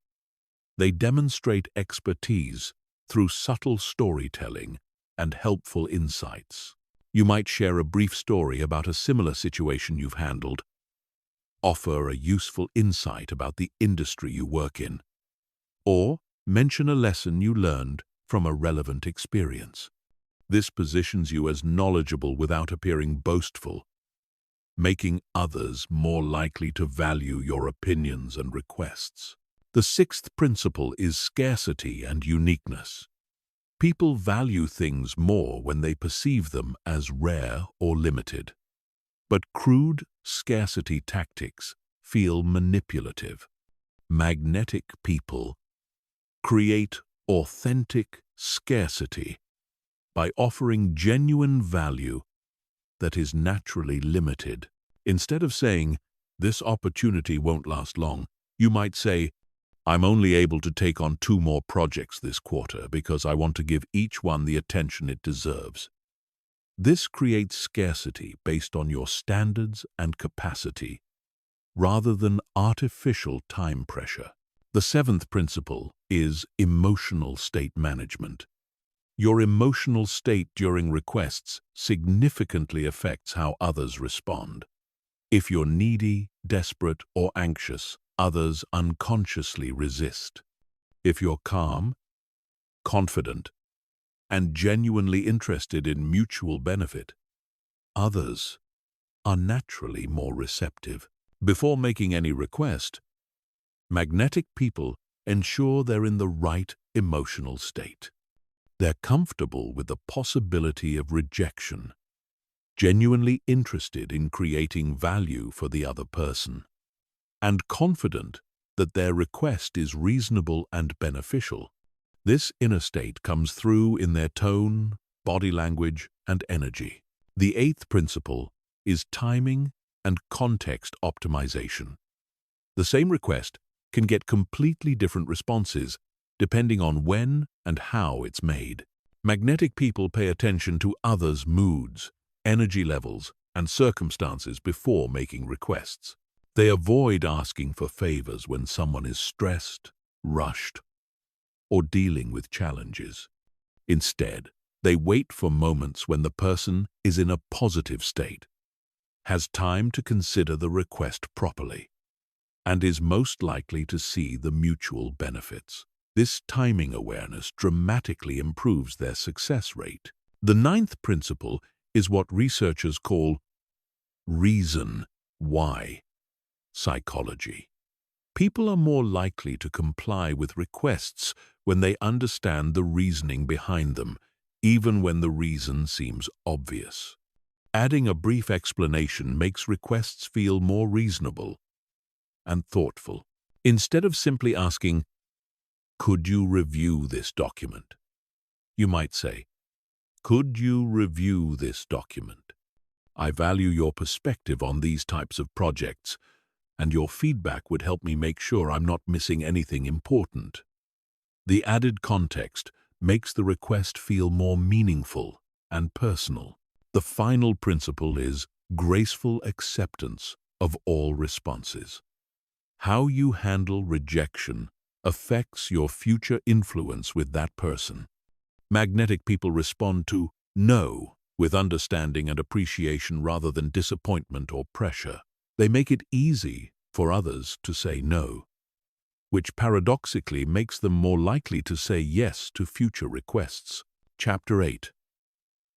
they demonstrate expertise through subtle storytelling and helpful insights. You might share a brief story about a similar situation you've handled, offer a useful insight about the industry you work in, or mention a lesson you learned from a relevant experience. This positions you as knowledgeable without appearing boastful, making others more likely to value your opinions and requests. The sixth principle is scarcity and uniqueness. People value things more when they perceive them as rare or limited. But crude scarcity tactics feel manipulative. Magnetic people create authentic scarcity by offering genuine value that is naturally limited. Instead of saying, "This opportunity won't last long," you might say, "I'm only able to take on 2 more projects this quarter because I want to give each one the attention it deserves." This creates scarcity based on your standards and capacity, rather than artificial time pressure. The 7th principle is emotional state management. Your emotional state during requests significantly affects how others respond. If you're needy, desperate, or anxious, others unconsciously resist. If you're calm, confident, and genuinely interested in mutual benefit, others are naturally more receptive. Before making any request, magnetic people ensure they're in the right emotional state. They're comfortable with the possibility of rejection, genuinely interested in creating value for the other person, and confident that their request is reasonable and beneficial. This inner state comes through in their tone, body language, and energy. The 8th principle is timing and context optimization. The same request can get completely different responses depending on when and how it's made. Magnetic people pay attention to others' moods, energy levels, and circumstances before making requests. They avoid asking for favors when someone is stressed, rushed, or dealing with challenges. Instead, they wait for moments when the person is in a positive state, has time to consider the request properly, and is most likely to see the mutual benefits. This timing awareness dramatically improves their success rate. The 9th principle is what researchers call reason why psychology. People are more likely to comply with requests when they understand the reasoning behind them, even when the reason seems obvious. Adding a brief explanation makes requests feel more reasonable and thoughtful. Instead of simply asking, "Could you review this document?" you might say, "Could you review this document? I value your perspective on these types of projects, and your feedback would help me make sure I'm not missing anything important." The added context makes the request feel more meaningful and personal. The final principle is graceful acceptance of all responses. How you handle rejection affects your future influence with that person. Magnetic people respond to no with understanding and appreciation rather than disappointment or pressure. They make it easy for others to say no, which paradoxically makes them more likely to say yes to future requests. Chapter 8.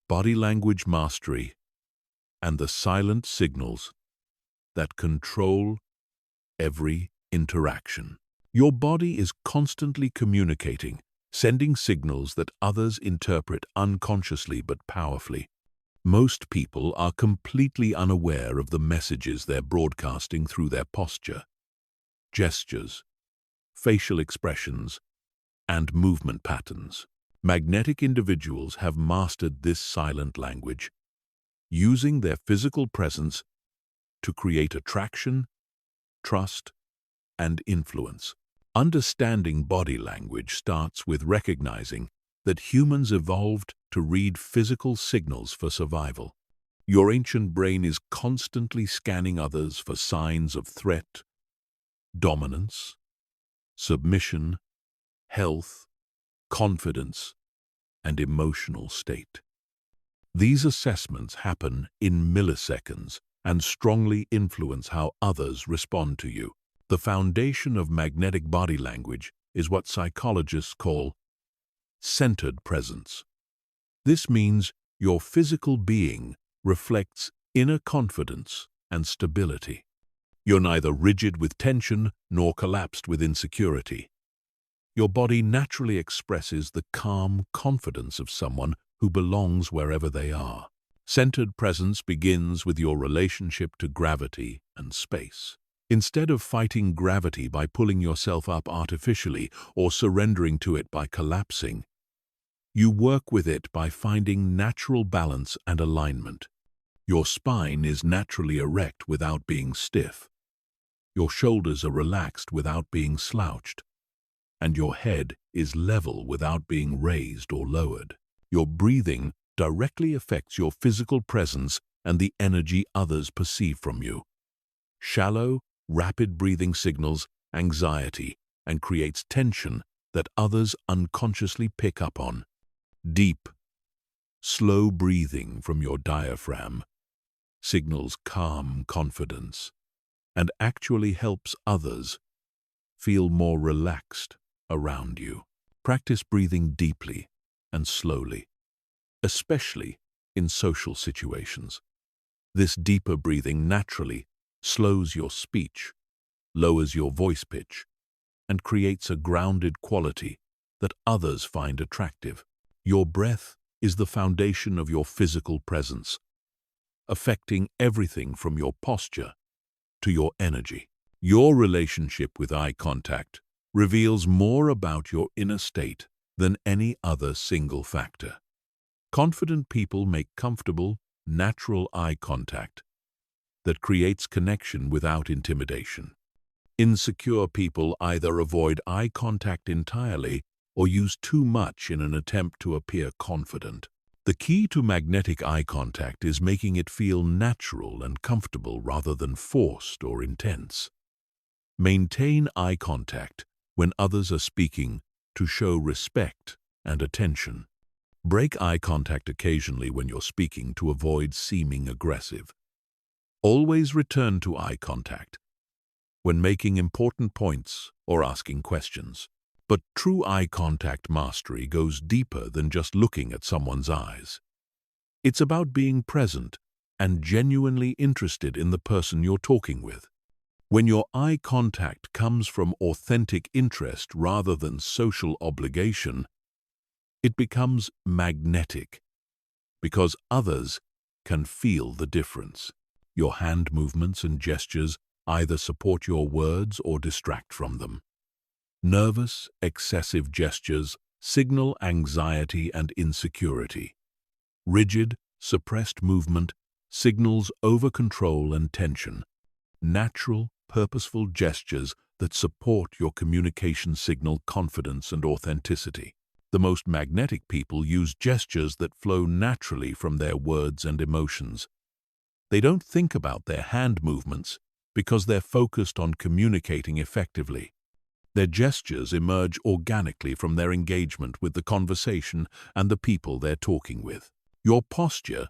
Body Language Mastery and the Silent Signals that Control Every Interaction. Your body is constantly communicating, sending signals that others interpret unconsciously but powerfully. Most people are completely unaware of the messages they're broadcasting through their posture, gestures, facial expressions, and movement patterns. Magnetic individuals have mastered this silent language, using their physical presence to create attraction, trust, and influence. Understanding body language starts with recognizing that humans evolved to read physical signals for survival. Your ancient brain is constantly scanning others for signs of threat, dominance, submission, health, confidence, and emotional state. These assessments happen in milliseconds and strongly influence how others respond to you. The foundation of magnetic body language is what psychologists call centered presence. This means your physical being reflects inner confidence and stability. You're neither rigid with tension nor collapsed with insecurity. Your body naturally expresses the calm confidence of someone who belongs wherever they are. Centered presence begins with your relationship to gravity and space. Instead of fighting gravity by pulling yourself up artificially or surrendering to it by collapsing, You work with it by finding natural balance and alignment. Your spine is naturally erect without being stiff. Your shoulders are relaxed without being slouched. And your head is level without being raised or lowered. Your breathing directly affects your physical presence and the energy others perceive from you. Shallow, rapid breathing signals anxiety and creates tension that others unconsciously pick up on. Deep, slow breathing from your diaphragm signals calm confidence and actually helps others feel more relaxed around you. Practice breathing deeply and slowly, especially in social situations. This deeper breathing naturally slows your speech, lowers your voice pitch, and creates a grounded quality that others find attractive. Your breath is the foundation of your physical presence, affecting everything from your posture to your energy. Your relationship with eye contact reveals more about your inner state than any other single factor. Confident people make comfortable, natural eye contact that creates connection without intimidation. Insecure people either avoid eye contact entirely or use too much in an attempt to appear confident. The key to magnetic eye contact is making it feel natural and comfortable rather than forced or intense. Maintain eye contact when others are speaking to show respect and attention. Break eye contact occasionally when you're speaking to avoid seeming aggressive. Always return to eye contact when making important points or asking questions. But true eye contact mastery goes deeper than just looking at someone's eyes. It's about being present and genuinely interested in the person you're talking with. When your eye contact comes from authentic interest rather than social obligation, it becomes magnetic because others can feel the difference. Your hand movements and gestures either support your words or distract from them. Nervous, excessive gestures signal anxiety and insecurity. Rigid, suppressed movement signals over-control and tension. Natural, purposeful gestures that support your communication signal confidence and authenticity. The most magnetic people use gestures that flow naturally from their words and emotions. They don't think about their hand movements because they're focused on communicating effectively. Their gestures emerge organically from their engagement with the conversation and the people they're talking with. Your posture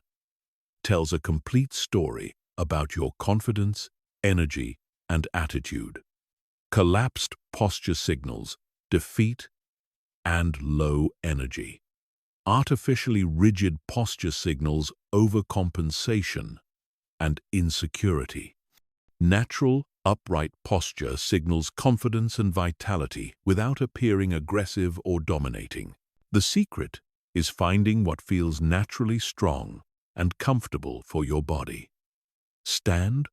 tells a complete story about your confidence, energy, and attitude. Collapsed posture signals defeat and low energy. Artificially rigid posture signals overcompensation and insecurity. Natural, upright posture signals confidence and vitality without appearing aggressive or dominating. The secret is finding what feels naturally strong and comfortable for your body. Stand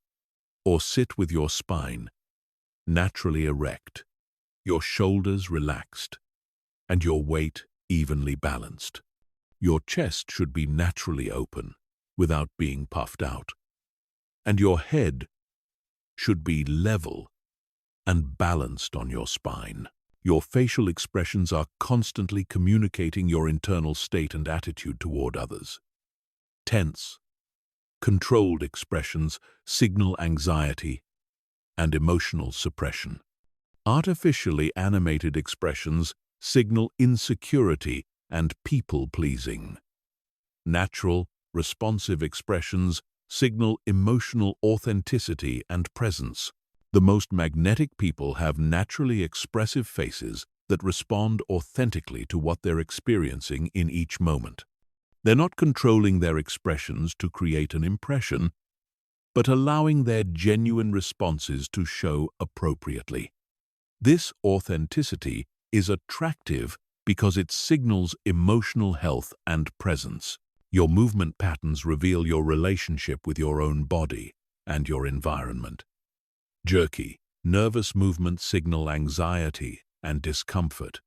or sit with your spine naturally erect, your shoulders relaxed, and your weight evenly balanced. Your chest should be naturally open without being puffed out, and your head should be level and balanced on your spine. Your facial expressions are constantly communicating your internal state and attitude toward others. Tense, controlled expressions signal anxiety and emotional suppression. Artificially animated expressions signal insecurity and people-pleasing. Natural, responsive expressions signal emotional authenticity and presence. The most magnetic people have naturally expressive faces that respond authentically to what they're experiencing in each moment. They're not controlling their expressions to create an impression, but allowing their genuine responses to show appropriately. This authenticity is attractive because it signals emotional health and presence. Your movement patterns reveal your relationship with your own body and your environment. Jerky, nervous movements signal anxiety and discomfort.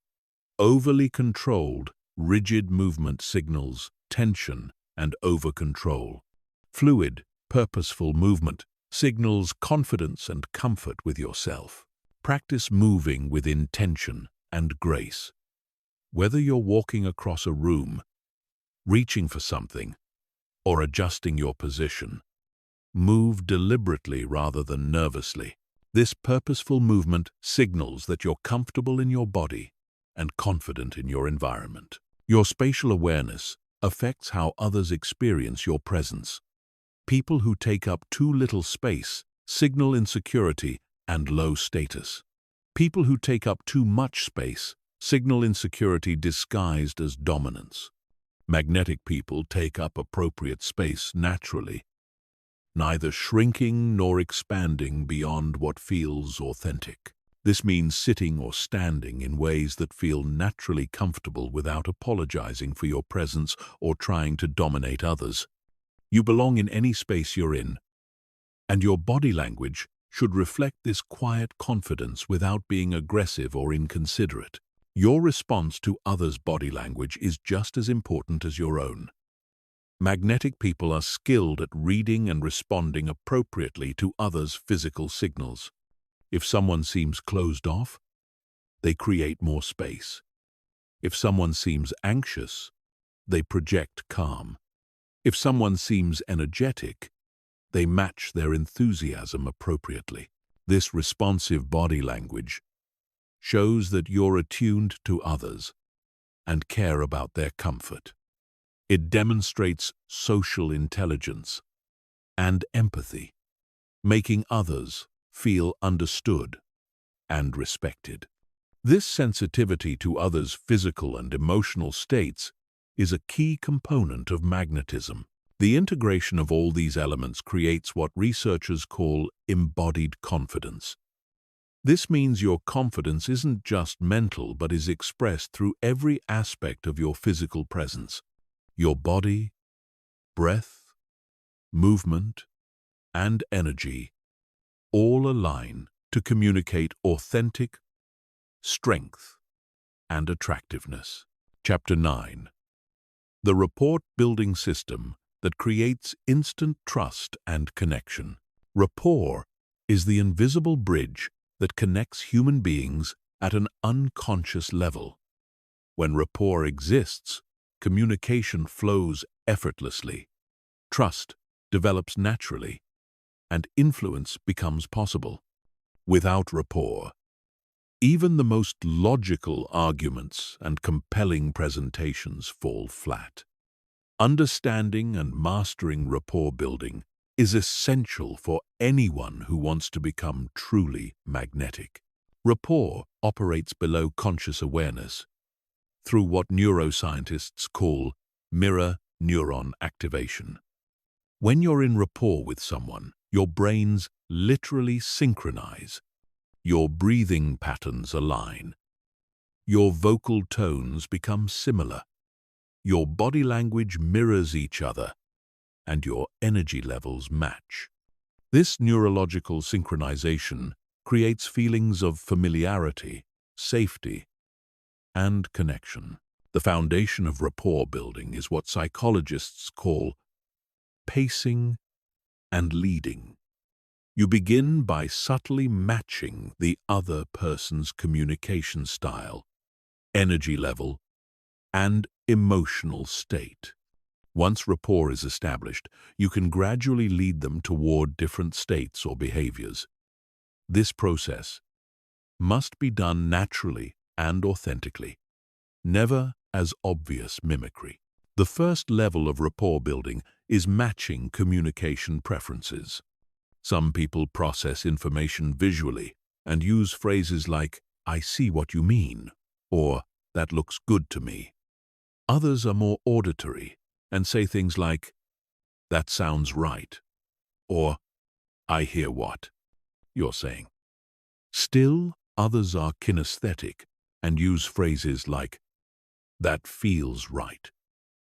Overly controlled, Rigid movement signals tension and over-control. Fluid, purposeful movement signals confidence and comfort with yourself. Practice moving with intention and grace. Whether you're walking across a room, reaching for something, or adjusting your position, move deliberately rather than nervously. This purposeful movement signals that you're comfortable in your body and confident in your environment. Your spatial awareness affects how others experience your presence. People who take up too little space signal insecurity and low status. People who take up too much space signal insecurity disguised as dominance. Magnetic people take up appropriate space naturally, neither shrinking nor expanding beyond what feels authentic. This means sitting or standing in ways that feel naturally comfortable without apologizing for your presence or trying to dominate others. You belong in any space you're in, and your body language should reflect this quiet confidence without being aggressive or inconsiderate. Your response to others' body language is just as important as your own. Magnetic people are skilled at reading and responding appropriately to others' physical signals. If someone seems closed off, they create more space. If someone seems anxious, they project calm. If someone seems energetic, they match their enthusiasm appropriately. This responsive body language shows that you're attuned to others and care about their comfort. It demonstrates social intelligence and empathy, making others feel understood and respected. This sensitivity to others' physical and emotional states is a key component of magnetism. The integration of all these elements creates what researchers call embodied confidence. This means your confidence isn't just mental but is expressed through every aspect of your physical presence. Your body, breath, movement, and energy all align to communicate authentic strength and attractiveness. Chapter 9. The rapport building system that creates instant trust and connection. Rapport is the invisible bridge that connects human beings at an unconscious level. When rapport exists, communication flows effortlessly, trust develops naturally, and influence becomes possible. Without rapport, even the most logical arguments and compelling presentations fall flat. Understanding and mastering rapport building is essential for anyone who wants to become truly magnetic. Rapport operates below conscious awareness through what neuroscientists call mirror neuron activation. When you're in rapport with someone, your brains literally synchronize. Your breathing patterns align. Your vocal tones become similar. Your body language mirrors each other, and your energy levels match. This neurological synchronization creates feelings of familiarity, safety, and connection. The foundation of rapport building is what psychologists call pacing and leading. You begin by subtly matching the other person's communication style, energy level, and emotional state. Once rapport is established, you can gradually lead them toward different states or behaviors. This process must be done naturally and authentically, never as obvious mimicry. The first level of rapport building is matching communication preferences. Some people process information visually and use phrases like, "I see what you mean," or "that looks good to me." Others are more auditory and say things like, "that sounds right," or "I hear what you're saying." Still, others are kinesthetic and use phrases like, "that feels right,"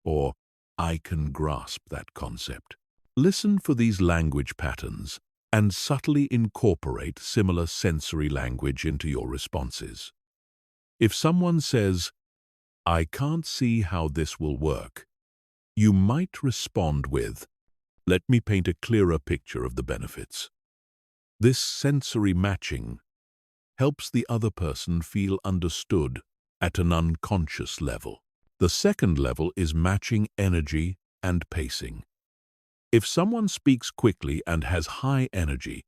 or "I can grasp that concept." Listen for these language patterns and subtly incorporate similar sensory language into your responses. If someone says, "I can't see how this will work," you might respond with, "Let me paint a clearer picture of the benefits." This sensory matching helps the other person feel understood at an unconscious level. The second level is matching energy and pacing. If someone speaks quickly and has high energy,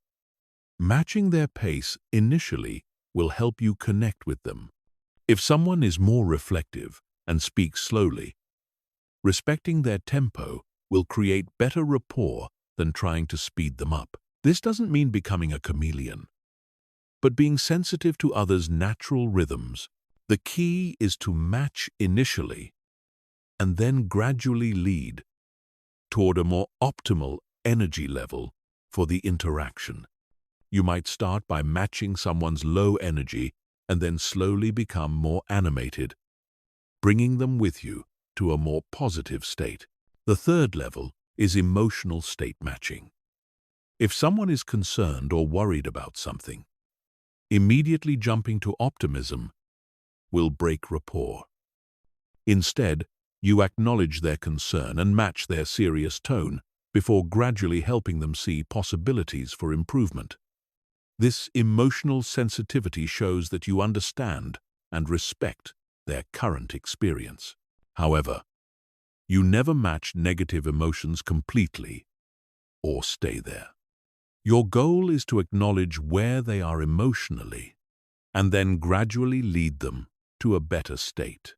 matching their pace initially will help you connect with them. If someone is more reflective and speaks slowly, respecting their tempo will create better rapport than trying to speed them up. This doesn't mean becoming a chameleon, but being sensitive to others' natural rhythms. The key is to match initially and then gradually lead toward a more optimal energy level for the interaction. You might start by matching someone's low energy and then slowly become more animated, bringing them with you to a more positive state. The third level is emotional state matching. If someone is concerned or worried about something, immediately jumping to optimism will break rapport. Instead, you acknowledge their concern and match their serious tone before gradually helping them see possibilities for improvement. This emotional sensitivity shows that you understand and respect their current experience. However, you never match negative emotions completely or stay there. Your goal is to acknowledge where they are emotionally and then gradually lead them to a better state.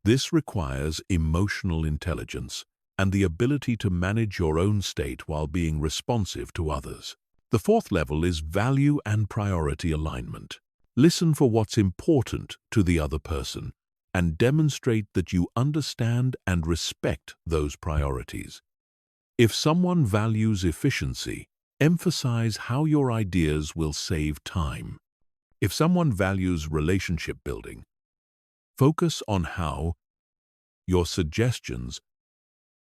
This requires emotional intelligence and the ability to manage your own state while being responsive to others. The fourth level is value and priority alignment. Listen for what's important to the other person and demonstrate that you understand and respect those priorities. If someone values efficiency, emphasize how your ideas will save time. If someone values relationship building, focus on how your suggestions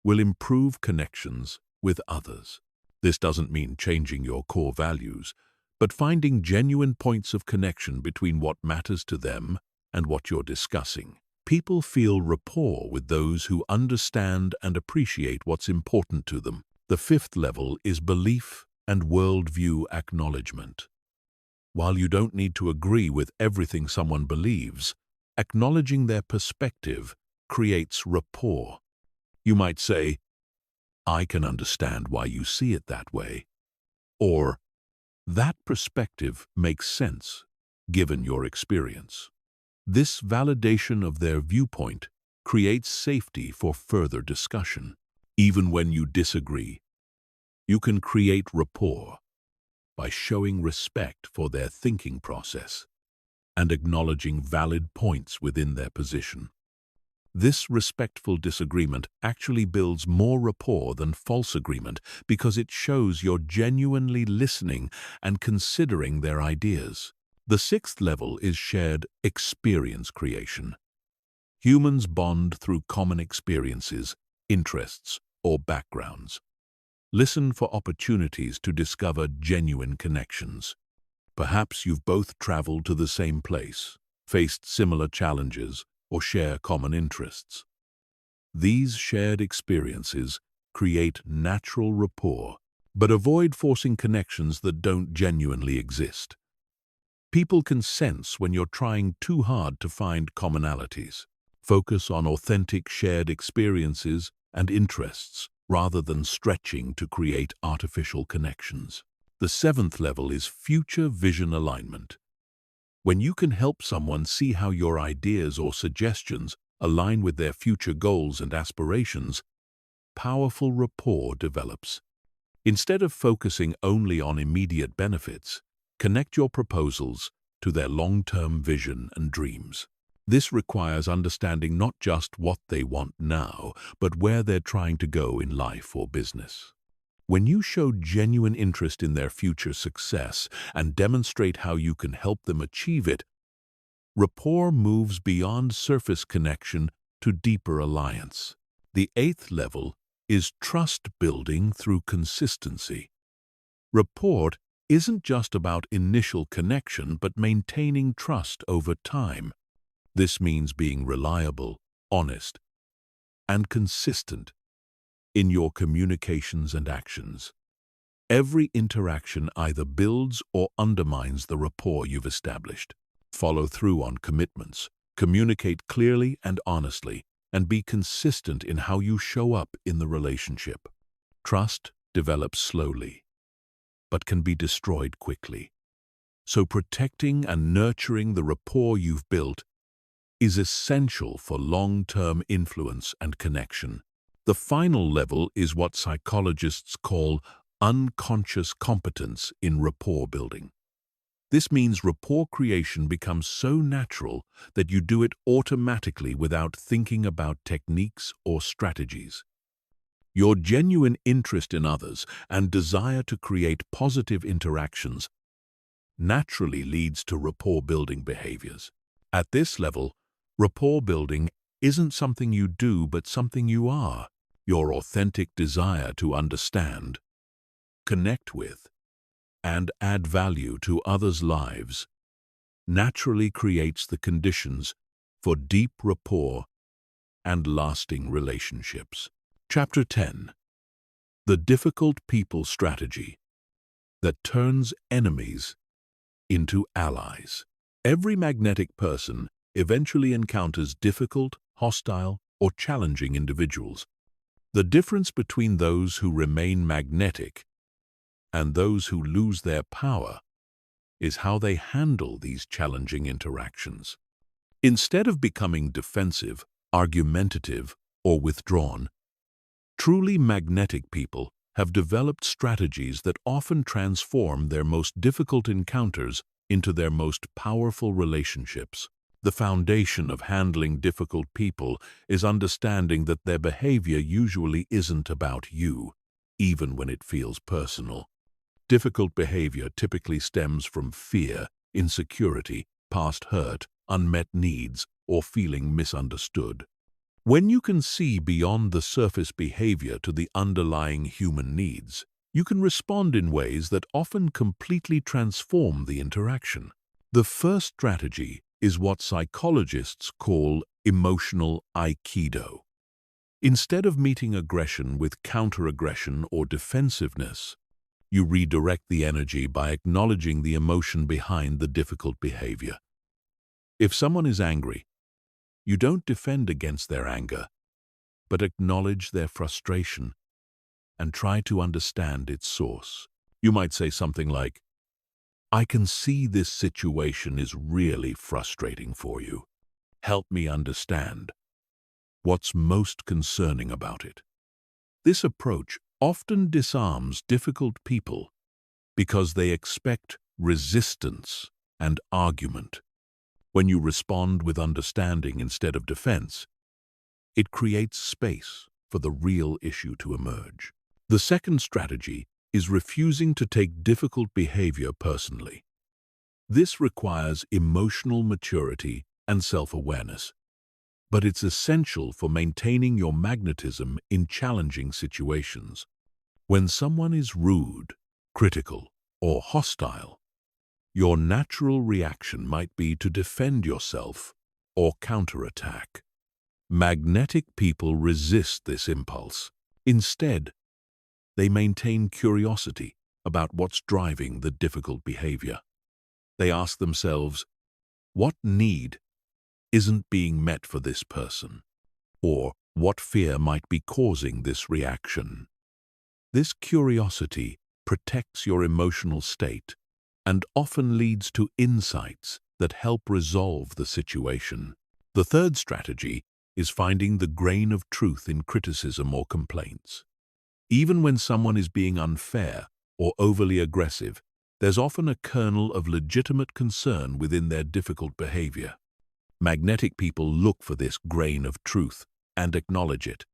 will improve connections with others. This doesn't mean changing your core values, but finding genuine points of connection between what matters to them and what you're discussing. People feel rapport with those who understand and appreciate what's important to them. The fifth level is belief and worldview acknowledgement. While you don't need to agree with everything someone believes, acknowledging their perspective creates rapport. You might say, "I can understand why you see it that way," or "That perspective makes sense, given your experience." This validation of their viewpoint creates safety for further discussion. Even when you disagree, you can create rapport by showing respect for their thinking process and acknowledging valid points within their position. This respectful disagreement actually builds more rapport than false agreement because it shows you're genuinely listening and considering their ideas. The sixth level is shared experience creation. Humans bond through common experiences, interests, or backgrounds. Listen for opportunities to discover genuine connections. Perhaps you've both traveled to the same place, faced similar challenges, or share common interests. These shared experiences create natural rapport, but avoid forcing connections that don't genuinely exist. People can sense when you're trying too hard to find commonalities. Focus on authentic shared experiences and interests rather than stretching to create artificial connections. The seventh level is future vision alignment. When you can help someone see how your ideas or suggestions align with their future goals and aspirations, powerful rapport develops. Instead of focusing only on immediate benefits, connect your proposals to their long-term vision and dreams. This requires understanding not just what they want now, but where they're trying to go in life or business. When you show genuine interest in their future success and demonstrate how you can help them achieve it, rapport moves beyond surface connection to deeper alliance. The eighth level is trust building through consistency. Rapport isn't just about initial connection, but maintaining trust over time. This means being reliable, honest, and consistent in your communications and actions. Every interaction either builds or undermines the rapport you've established. Follow through on commitments, communicate clearly and honestly, and be consistent in how you show up in the relationship. Trust develops slowly, but can be destroyed quickly. So protecting and nurturing the rapport you've built is essential for long-term influence and connection. The final level is what psychologists call unconscious competence in rapport building. This means rapport creation becomes so natural that you do it automatically without thinking about techniques or strategies. Your genuine interest in others and desire to create positive interactions naturally leads to rapport-building behaviors. At this level, rapport building isn't something you do but something you are. Your authentic desire to understand, connect with, and add value to others' lives naturally creates the conditions for deep rapport and lasting relationships. Chapter 10. The Difficult People Strategy that turns enemies into allies. Every magnetic person eventually encounters difficult, hostile, or challenging individuals. The difference between those who remain magnetic and those who lose their power is how they handle these challenging interactions. Instead of becoming defensive, argumentative, or withdrawn, truly magnetic people have developed strategies that often transform their most difficult encounters into their most powerful relationships. The foundation of handling difficult people is understanding that their behavior usually isn't about you, even when it feels personal. Difficult behavior typically stems from fear, insecurity, past hurt, unmet needs, or feeling misunderstood. When you can see beyond the surface behavior to the underlying human needs, you can respond in ways that often completely transform the interaction. The first strategy is what psychologists call emotional aikido. Instead of meeting aggression with counter-aggression or defensiveness, you redirect the energy by acknowledging the emotion behind the difficult behavior. If someone is angry, you don't defend against their anger, but acknowledge their frustration and try to understand its source. You might say something like, "I can see this situation is really frustrating for you. Help me understand what's most concerning about it." This approach often disarms difficult people because they expect resistance and argument. When you respond with understanding instead of defense, it creates space for the real issue to emerge. The second strategy is refusing to take difficult behavior personally. This requires emotional maturity and self-awareness, but it's essential for maintaining your magnetism in challenging situations. When someone is rude, critical, or hostile, your natural reaction might be to defend yourself or counterattack. Magnetic people resist this impulse. Instead, they maintain curiosity about what's driving the difficult behavior. They ask themselves, what need isn't being met for this person? Or what fear might be causing this reaction? This curiosity protects your emotional state and often leads to insights that help resolve the situation. The third strategy is finding the grain of truth in criticism or complaints. Even when someone is being unfair or overly aggressive, there's often a kernel of legitimate concern within their difficult behavior. Magnetic people look for this grain of truth and acknowledge it,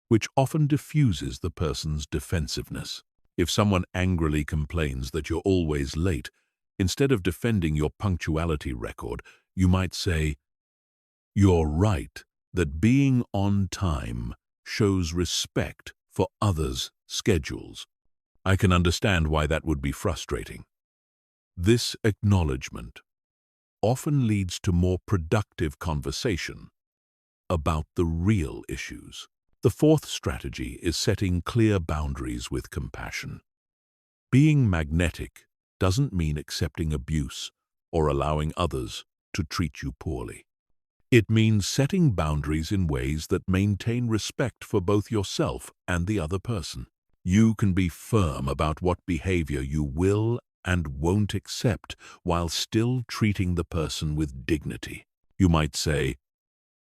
which often diffuses the person's defensiveness. If someone angrily complains that you're always late, instead of defending your punctuality record, you might say, "You're right that being on time shows respect for others' schedules. I can understand why that would be frustrating." This acknowledgement often leads to more productive conversation about the real issues. The fourth strategy is setting clear boundaries with compassion. Being magnetic doesn't mean accepting abuse or allowing others to treat you poorly. It means setting boundaries in ways that maintain respect for both yourself and the other person. You can be firm about what behavior you will and won't accept while still treating the person with dignity. You might say,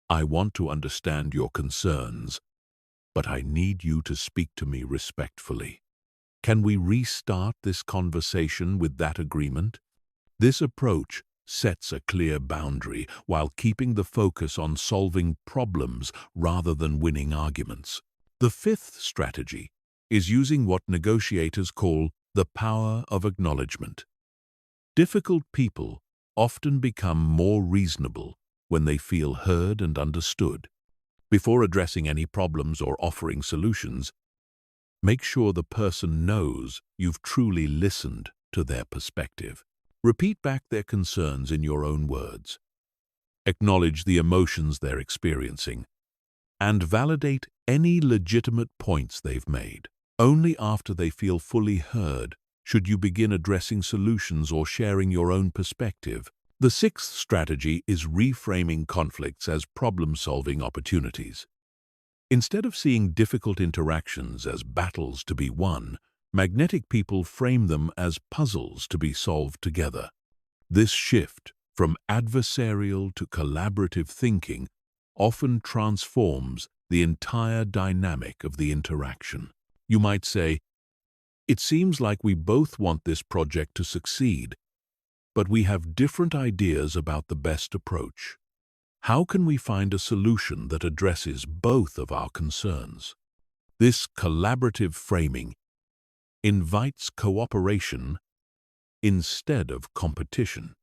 "I want to understand your concerns, but I need you to speak to me respectfully. Can we restart this conversation with that agreement?" This approach sets a clear boundary while keeping the focus on solving problems rather than winning arguments. The fifth strategy is using what negotiators call the power of acknowledgement. Difficult people often become more reasonable when they feel heard and understood. Before addressing any problems or offering solutions, make sure the person knows you've truly listened to their perspective. Repeat back their concerns in your own words. Acknowledge the emotions they're experiencing, and validate any legitimate points they've made. Only after they feel fully heard should you begin addressing solutions or sharing your own perspective. The sixth strategy is reframing conflicts as problem-solving opportunities. Instead of seeing difficult interactions as battles to be won, magnetic people frame them as puzzles to be solved together. This shift from adversarial to collaborative thinking often transforms the entire dynamic of the interaction. You might say, "It seems like we both want this project to succeed, but we have different ideas about the best approach. How can we find a solution that addresses both of our concerns?" This collaborative framing invites cooperation instead of competition.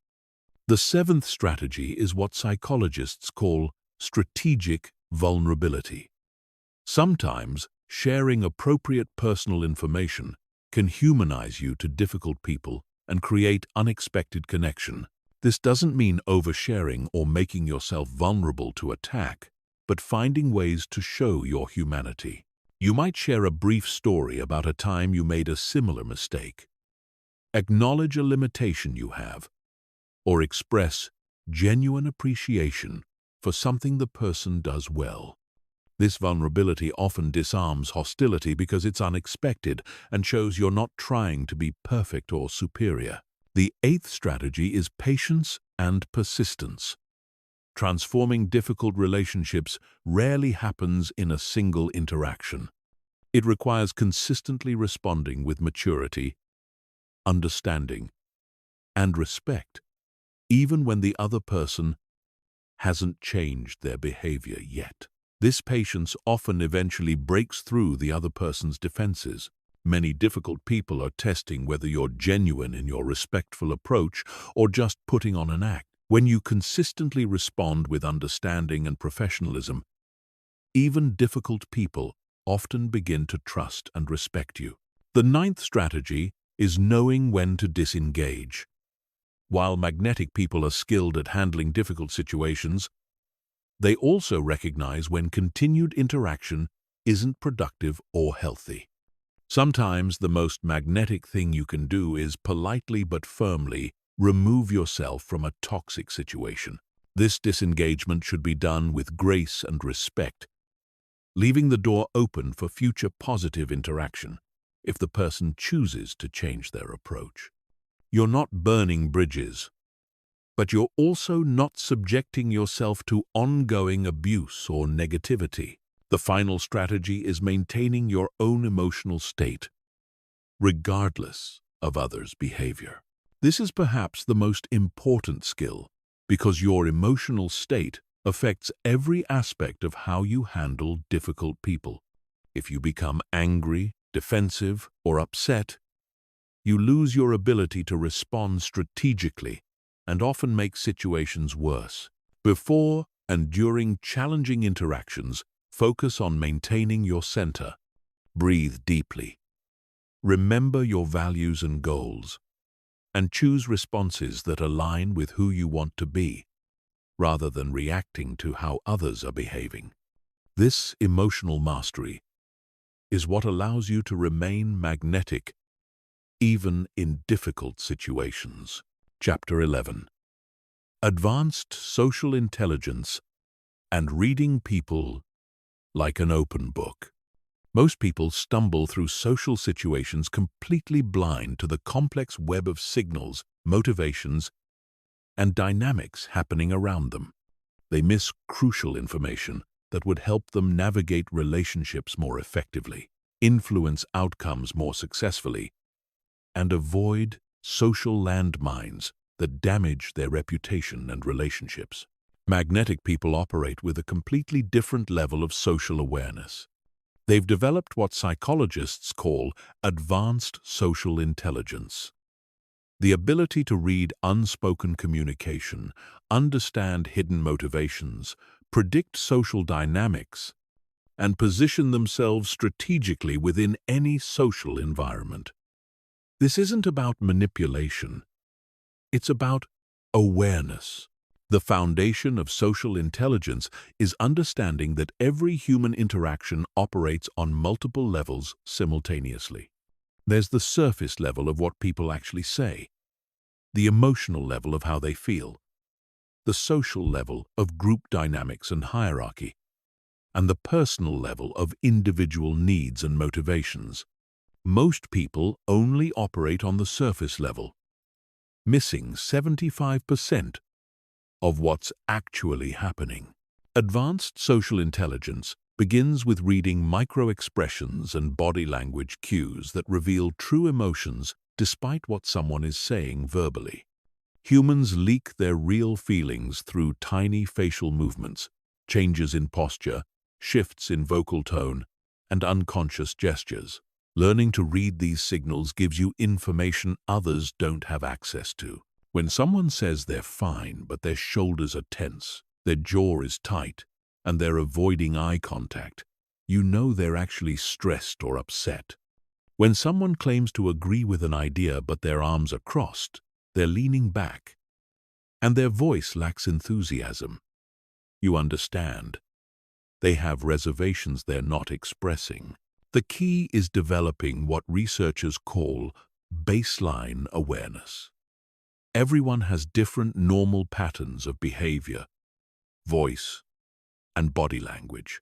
The seventh strategy is what psychologists call strategic vulnerability. Sometimes sharing appropriate personal information can humanize you to difficult people and create unexpected connection. This doesn't mean oversharing or making yourself vulnerable to attack, but finding ways to show your humanity. You might share a brief story about a time you made a similar mistake. Acknowledge a limitation you have, or express genuine appreciation for something the person does well. This vulnerability often disarms hostility because it's unexpected and shows you're not trying to be perfect or superior. The eighth strategy is patience and persistence. Transforming difficult relationships rarely happens in a single interaction. It requires consistently responding with maturity, understanding, and respect, even when the other person hasn't changed their behavior yet. This patience often eventually breaks through the other person's defenses. Many difficult people are testing whether you're genuine in your respectful approach or just putting on an act. When you consistently respond with understanding and professionalism, even difficult people often begin to trust and respect you. The ninth strategy is knowing when to disengage. While magnetic people are skilled at handling difficult situations, they also recognize when continued interaction isn't productive or healthy. Sometimes the most magnetic thing you can do is politely but firmly remove yourself from a toxic situation. This disengagement should be done with grace and respect, leaving the door open for future positive interaction if the person chooses to change their approach. You're not burning bridges, but you're also not subjecting yourself to ongoing abuse or negativity. The final strategy is maintaining your own emotional state, regardless of others' behavior. This is perhaps the most important skill because your emotional state affects every aspect of how you handle difficult people. If you become angry, defensive, or upset, you lose your ability to respond strategically and often make situations worse. Before and during challenging interactions, focus on maintaining your center. Breathe deeply. Remember your values and goals, and choose responses that align with who you want to be. rather than reacting to how others are behaving. This emotional mastery is what allows you to remain magnetic even in difficult situations. Chapter 11. Advanced Social Intelligence and Reading People like an Open Book. Most people stumble through social situations completely blind to the complex web of signals, motivations, and dynamics happening around them. They miss crucial information that would help them navigate relationships more effectively, influence outcomes more successfully, and avoid social landmines that damage their reputation and relationships. Magnetic people operate with a completely different level of social awareness. They've developed what psychologists call advanced social intelligence. The ability to read unspoken communication, understand hidden motivations, predict social dynamics, and position themselves strategically within any social environment. This isn't about manipulation. It's about awareness. The foundation of social intelligence is understanding that every human interaction operates on multiple levels simultaneously. There's the surface level of what people actually say, the emotional level of how they feel, the social level of group dynamics and hierarchy, and the personal level of individual needs and motivations. Most people only operate on the surface level, missing 75% of what's actually happening. Advanced social intelligence begins with reading micro-expressions and body language cues that reveal true emotions despite what someone is saying verbally. Humans leak their real feelings through tiny facial movements, changes in posture, shifts in vocal tone, and unconscious gestures. Learning to read these signals gives you information others don't have access to. When someone says they're fine but their shoulders are tense, their jaw is tight, and they're avoiding eye contact, you know they're actually stressed or upset. When someone claims to agree with an idea but their arms are crossed, they're leaning back, and their voice lacks enthusiasm, you understand. They have reservations they're not expressing. The key is developing what researchers call baseline awareness. Everyone has different normal patterns of behavior, voice, and body language.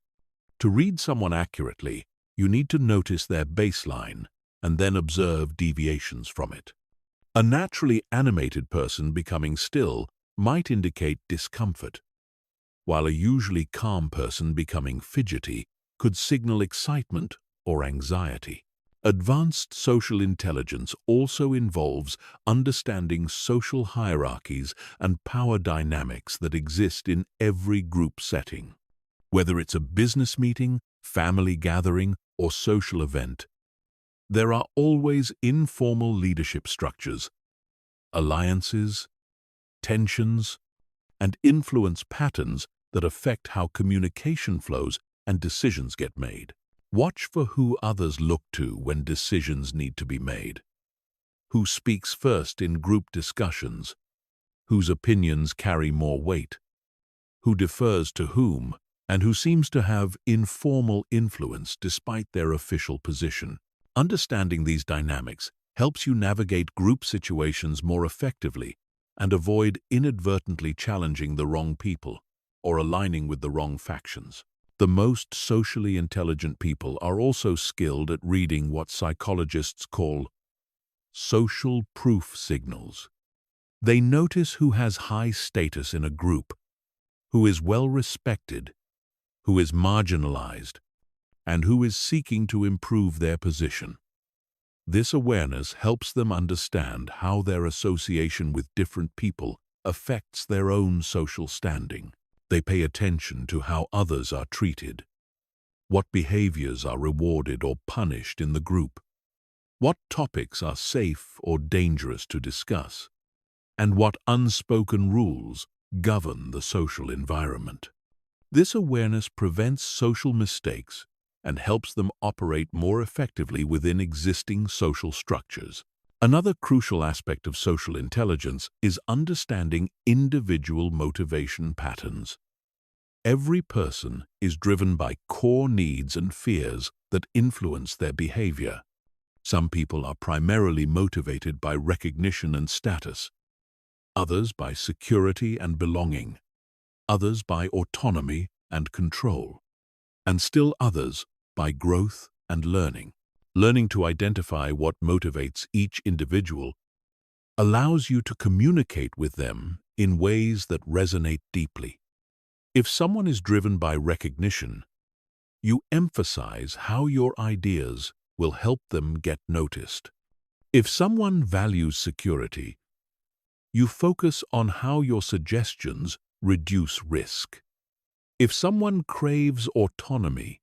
To read someone accurately, you need to notice their baseline and then observe deviations from it. A naturally animated person becoming still might indicate discomfort, while a usually calm person becoming fidgety could signal excitement or anxiety. Advanced social intelligence also involves understanding social hierarchies and power dynamics that exist in every group setting. Whether it's a business meeting, family gathering, or social event, there are always informal leadership structures, alliances, tensions, and influence patterns that affect how communication flows and decisions get made. Watch for who others look to when decisions need to be made, who speaks first in group discussions, whose opinions carry more weight, who defers to whom, and who seems to have informal influence despite their official position. Understanding these dynamics helps you navigate group situations more effectively and avoid inadvertently challenging the wrong people or aligning with the wrong factions. The most socially intelligent people are also skilled at reading what psychologists call social proof signals. They notice who has high status in a group, who is well respected, who is marginalized, and who is seeking to improve their position. This awareness helps them understand how their association with different people affects their own social standing. They pay attention to how others are treated, what behaviors are rewarded or punished in the group, what topics are safe or dangerous to discuss, and what unspoken rules govern the social environment. This awareness prevents social mistakes and helps them operate more effectively within existing social structures. Another crucial aspect of social intelligence is understanding individual motivation patterns. Every person is driven by core needs and fears that influence their behavior. Some people are primarily motivated by recognition and status, others by security and belonging, others by autonomy and control, and still others by growth and learning. Learning to identify what motivates each individual allows you to communicate with them in ways that resonate deeply. If someone is driven by recognition, you emphasize how your ideas will help them get noticed. If someone values security, you focus on how your suggestions reduce risk. If someone craves autonomy,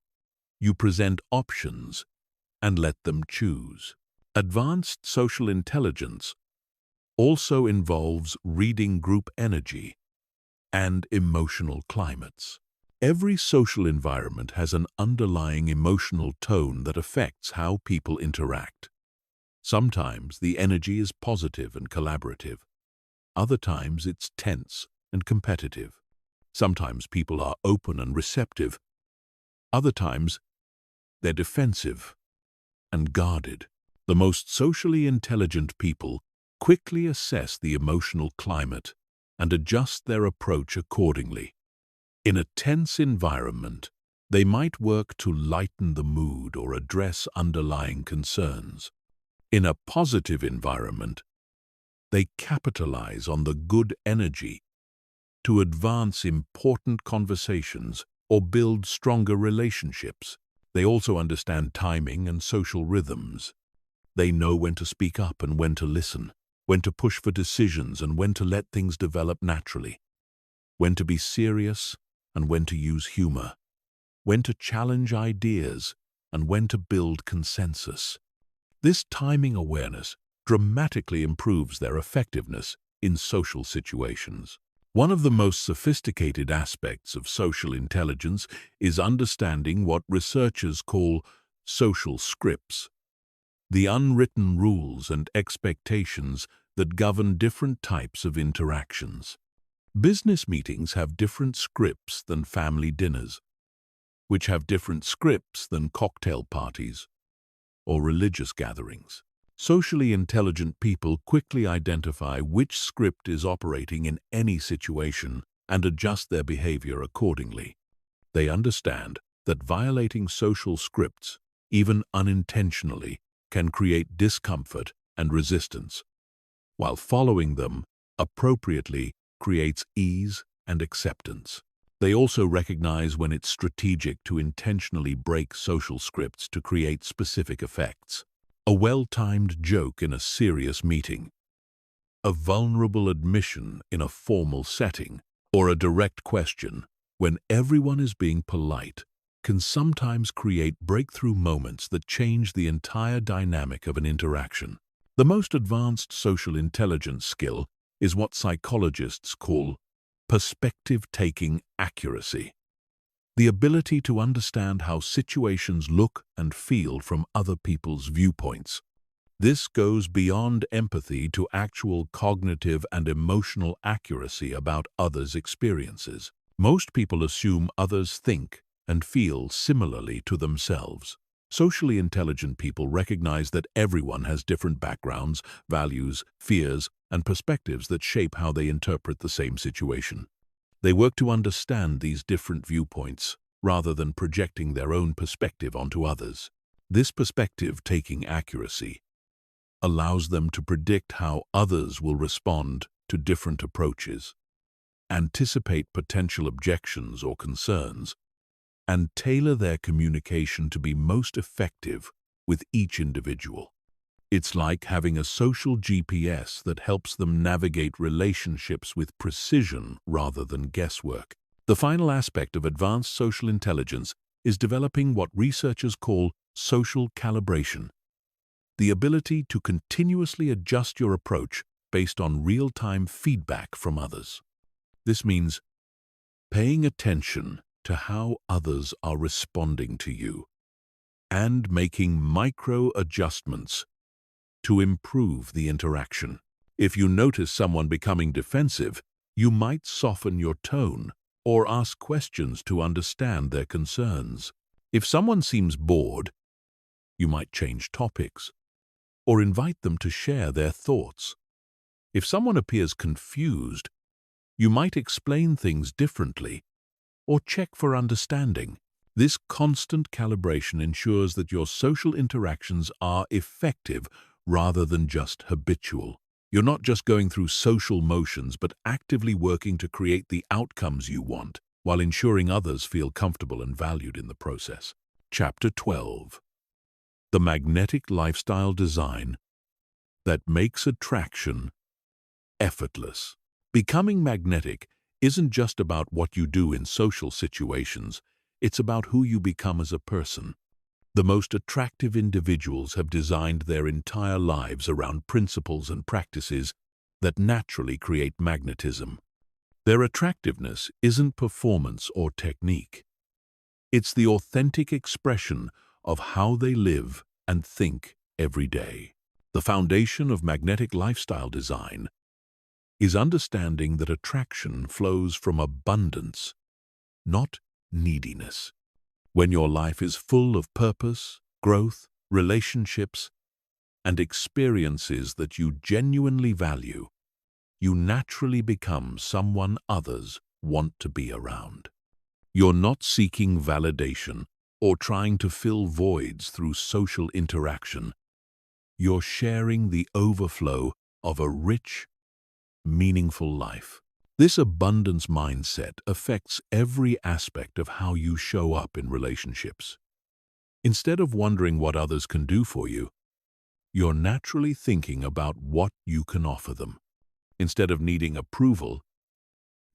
you present options and let them choose. Advanced social intelligence also involves reading group energy and emotional climates. Every social environment has an underlying emotional tone that affects how people interact. Sometimes the energy is positive and collaborative. Other times it's tense and competitive. Sometimes people are open and receptive. Other times they're defensive and guarded. The most socially intelligent people quickly assess the emotional climate and adjust their approach accordingly. In a tense environment, they might work to lighten the mood or address underlying concerns. In a positive environment, they capitalize on the good energy to advance important conversations or build stronger relationships. They also understand timing and social rhythms. They know when to speak up and when to listen, when to push for decisions and when to let things develop naturally, when to be serious and when to use humor, when to challenge ideas and when to build consensus. This timing awareness dramatically improves their effectiveness in social situations. One of the most sophisticated aspects of social intelligence is understanding what researchers call social scripts, the unwritten rules and expectations that govern different types of interactions. Business meetings have different scripts than family dinners, which have different scripts than cocktail parties or religious gatherings. Socially intelligent people quickly identify which script is operating in any situation and adjust their behavior accordingly. They understand that violating social scripts, even unintentionally, can create discomfort and resistance, while following them appropriately creates ease and acceptance. They also recognize when it's strategic to intentionally break social scripts to create specific effects. A well-timed joke in a serious meeting, a vulnerable admission in a formal setting, or a direct question when everyone is being polite can sometimes create breakthrough moments that change the entire dynamic of an interaction. The most advanced social intelligence skill is what psychologists call perspective-taking accuracy. The ability to understand how situations look and feel from other people's viewpoints. This goes beyond empathy to actual cognitive and emotional accuracy about others' experiences. Most people assume others think and feel similarly to themselves. Socially intelligent people recognize that everyone has different backgrounds, values, fears, and perspectives that shape how they interpret the same situation. They work to understand these different viewpoints rather than projecting their own perspective onto others. This perspective-taking accuracy allows them to predict how others will respond to different approaches, anticipate potential objections or concerns, and tailor their communication to be most effective with each individual. It's like having a social GPS that helps them navigate relationships with precision rather than guesswork. The final aspect of advanced social intelligence is developing what researchers call social calibration, the ability to continuously adjust your approach based on real-time feedback from others. This means paying attention to how others are responding to you and making micro adjustments to improve the interaction. If you notice someone becoming defensive, you might soften your tone or ask questions to understand their concerns. If someone seems bored, you might change topics or invite them to share their thoughts. If someone appears confused, you might explain things differently or check for understanding. This constant calibration ensures that your social interactions are effective rather than just habitual. You're not just going through social motions, but actively working to create the outcomes you want, while ensuring others feel comfortable and valued in the process. Chapter 12. The magnetic lifestyle design that makes attraction effortless. Becoming magnetic isn't just about what you do in social situations, it's about who you become as a person. The most attractive individuals have designed their entire lives around principles and practices that naturally create magnetism. Their attractiveness isn't performance or technique. It's the authentic expression of how they live and think every day. The foundation of magnetic lifestyle design is understanding that attraction flows from abundance, not neediness. When your life is full of purpose, growth, relationships, and experiences that you genuinely value, you naturally become someone others want to be around. You're not seeking validation or trying to fill voids through social interaction. You're sharing the overflow of a rich, meaningful life. This abundance mindset affects every aspect of how you show up in relationships. Instead of wondering what others can do for you, you're naturally thinking about what you can offer them. Instead of needing approval,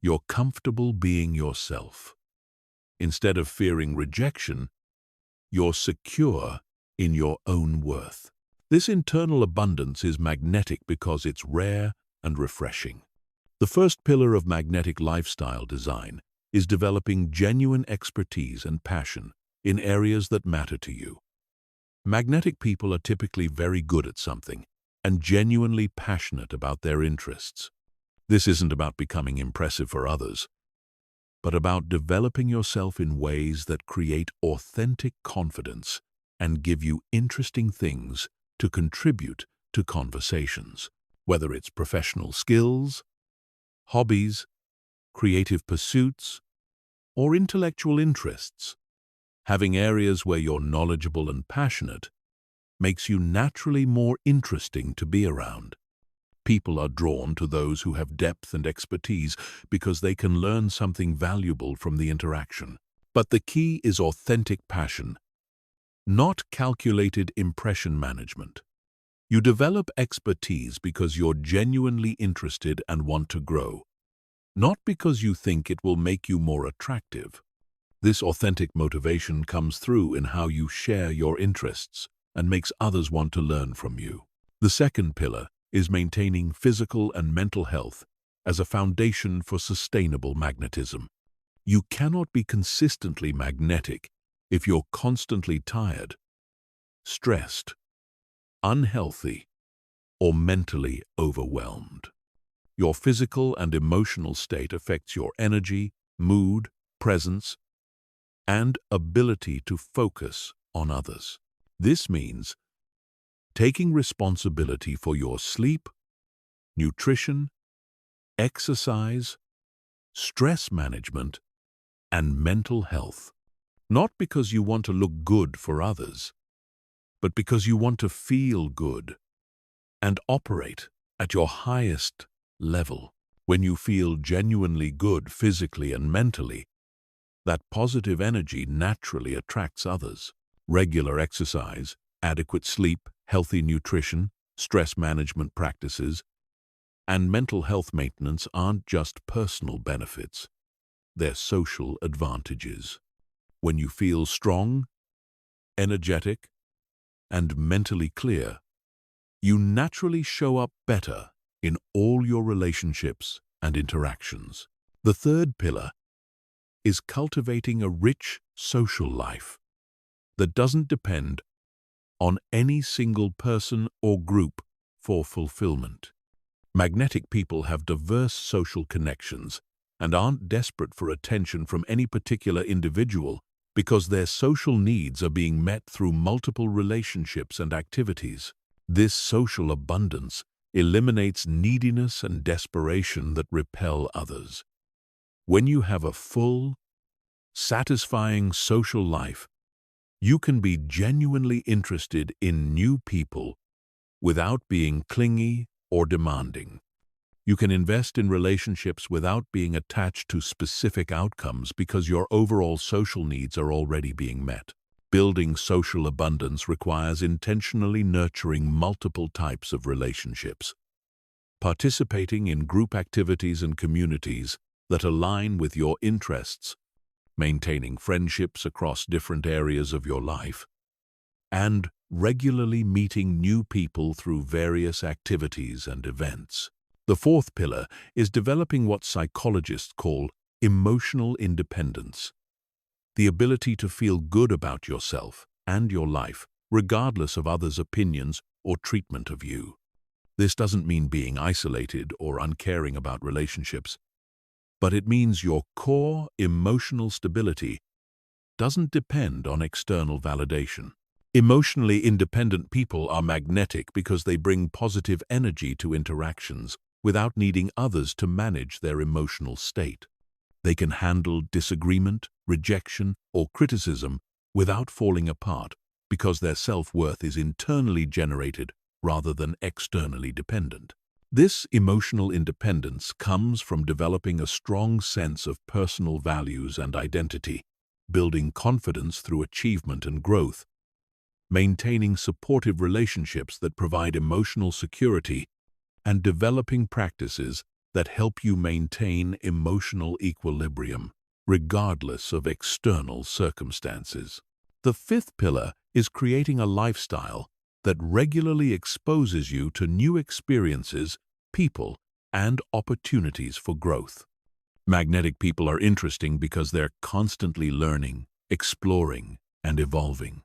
you're comfortable being yourself. Instead of fearing rejection, you're secure in your own worth. This internal abundance is magnetic because it's rare and refreshing. The first pillar of magnetic lifestyle design is developing genuine expertise and passion in areas that matter to you. Magnetic people are typically very good at something and genuinely passionate about their interests. This isn't about becoming impressive for others, but about developing yourself in ways that create authentic confidence and give you interesting things to contribute to conversations. Whether it's professional skills, hobbies, creative pursuits, or intellectual interests, having areas where you're knowledgeable and passionate makes you naturally more interesting to be around. People are drawn to those who have depth and expertise because they can learn something valuable from the interaction. But the key is authentic passion, not calculated impression management. You develop expertise because you're genuinely interested and want to grow, not because you think it will make you more attractive. This authentic motivation comes through in how you share your interests and makes others want to learn from you. The second pillar is maintaining physical and mental health as a foundation for sustainable magnetism. You cannot be consistently magnetic if you're constantly tired, stressed, unhealthy, or mentally overwhelmed. Your physical and emotional state affects your energy, mood, presence, and ability to focus on others. This means taking responsibility for your sleep, nutrition, exercise, stress management, and mental health. Not because you want to look good for others, but because you want to feel good and operate at your highest level. When you feel genuinely good physically and mentally, that positive energy naturally attracts others. Regular exercise, adequate sleep, healthy nutrition, stress management practices, and mental health maintenance aren't just personal benefits, they're social advantages. When you feel strong, energetic, and mentally clear, you naturally show up better in all your relationships and interactions. The third pillar is cultivating a rich social life that doesn't depend on any single person or group for fulfillment. Magnetic people have diverse social connections and aren't desperate for attention from any particular individual because their social needs are being met through multiple relationships and activities. This social abundance eliminates neediness and desperation that repel others. When you have a full, satisfying social life, you can be genuinely interested in new people without being clingy or demanding. You can invest in relationships without being attached to specific outcomes because your overall social needs are already being met. Building social abundance requires intentionally nurturing multiple types of relationships. Participating in group activities and communities that align with your interests, maintaining friendships across different areas of your life, and regularly meeting new people through various activities and events. The fourth pillar is developing what psychologists call emotional independence, the ability to feel good about yourself and your life, regardless of others' opinions or treatment of you. This doesn't mean being isolated or uncaring about relationships, but it means your core emotional stability doesn't depend on external validation. Emotionally independent people are magnetic because they bring positive energy to interactions without needing others to manage their emotional state. They can handle disagreement, rejection, or criticism without falling apart because their self-worth is internally generated rather than externally dependent. This emotional independence comes from developing a strong sense of personal values and identity, building confidence through achievement and growth, maintaining supportive relationships that provide emotional security, and developing practices that help you maintain emotional equilibrium, regardless of external circumstances. The fifth pillar is creating a lifestyle that regularly exposes you to new experiences, people, and opportunities for growth. Magnetic people are interesting because they're constantly learning, exploring, and evolving.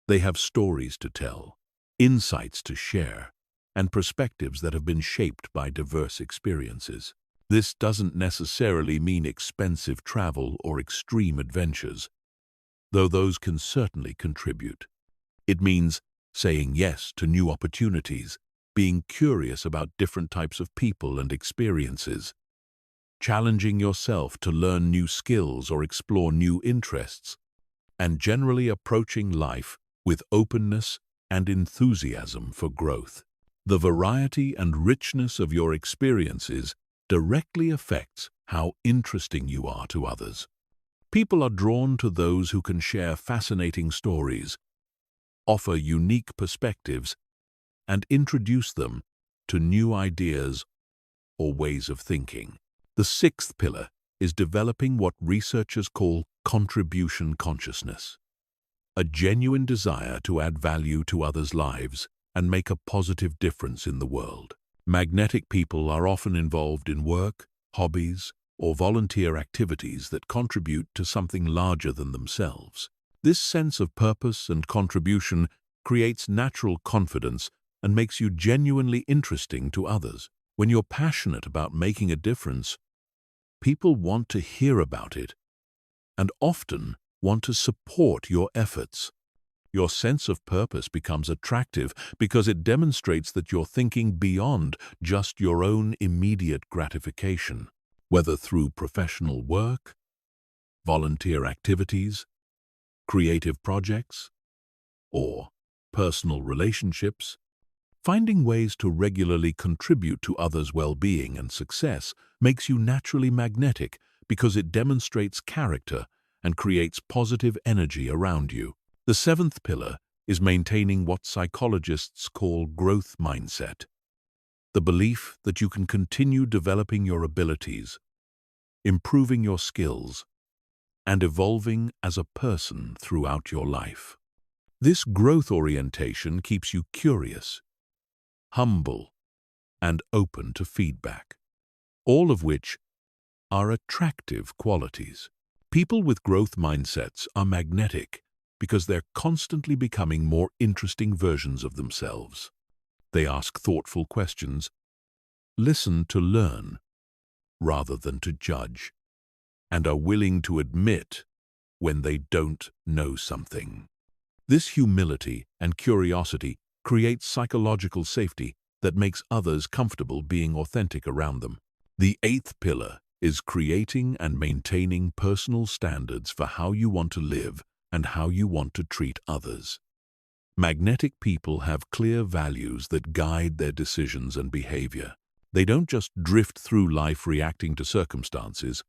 They have stories to tell, insights to share, and perspectives that have been shaped by diverse experiences. This doesn't necessarily mean expensive travel or extreme adventures, though those can certainly contribute. It means saying yes to new opportunities, being curious about different types of people and experiences, challenging yourself to learn new skills or explore new interests, and generally approaching life with openness and enthusiasm for growth. The variety and richness of your experiences directly affects how interesting you are to others. People are drawn to those who can share fascinating stories, offer unique perspectives, and introduce them to new ideas or ways of thinking. The sixth pillar is developing what researchers call contribution consciousness, a genuine desire to add value to others' lives and make a positive difference in the world. Magnetic people are often involved in work, hobbies, or volunteer activities that contribute to something larger than themselves. This sense of purpose and contribution creates natural confidence and makes you genuinely interesting to others. When you're passionate about making a difference, people want to hear about it and often want to support your efforts. Your sense of purpose becomes attractive because it demonstrates that you're thinking beyond just your own immediate gratification. Whether through professional work, volunteer activities, creative projects, or personal relationships, finding ways to regularly contribute to others' well-being and success makes you naturally magnetic because it demonstrates character and creates positive energy around you. The seventh pillar is maintaining what psychologists call growth mindset, the belief that you can continue developing your abilities, improving your skills, and evolving as a person throughout your life. This growth orientation keeps you curious, humble, and open to feedback, all of which are attractive qualities. People with growth mindsets are magnetic because they're constantly becoming more interesting versions of themselves. They ask thoughtful questions, listen to learn rather than to judge, and are willing to admit when they don't know something. This humility and curiosity creates psychological safety that makes others comfortable being authentic around them. The eighth pillar is creating and maintaining personal standards for how you want to live and how you want to treat others. Magnetic people have clear values that guide their decisions and behavior. They don't just drift through life reacting to circumstances,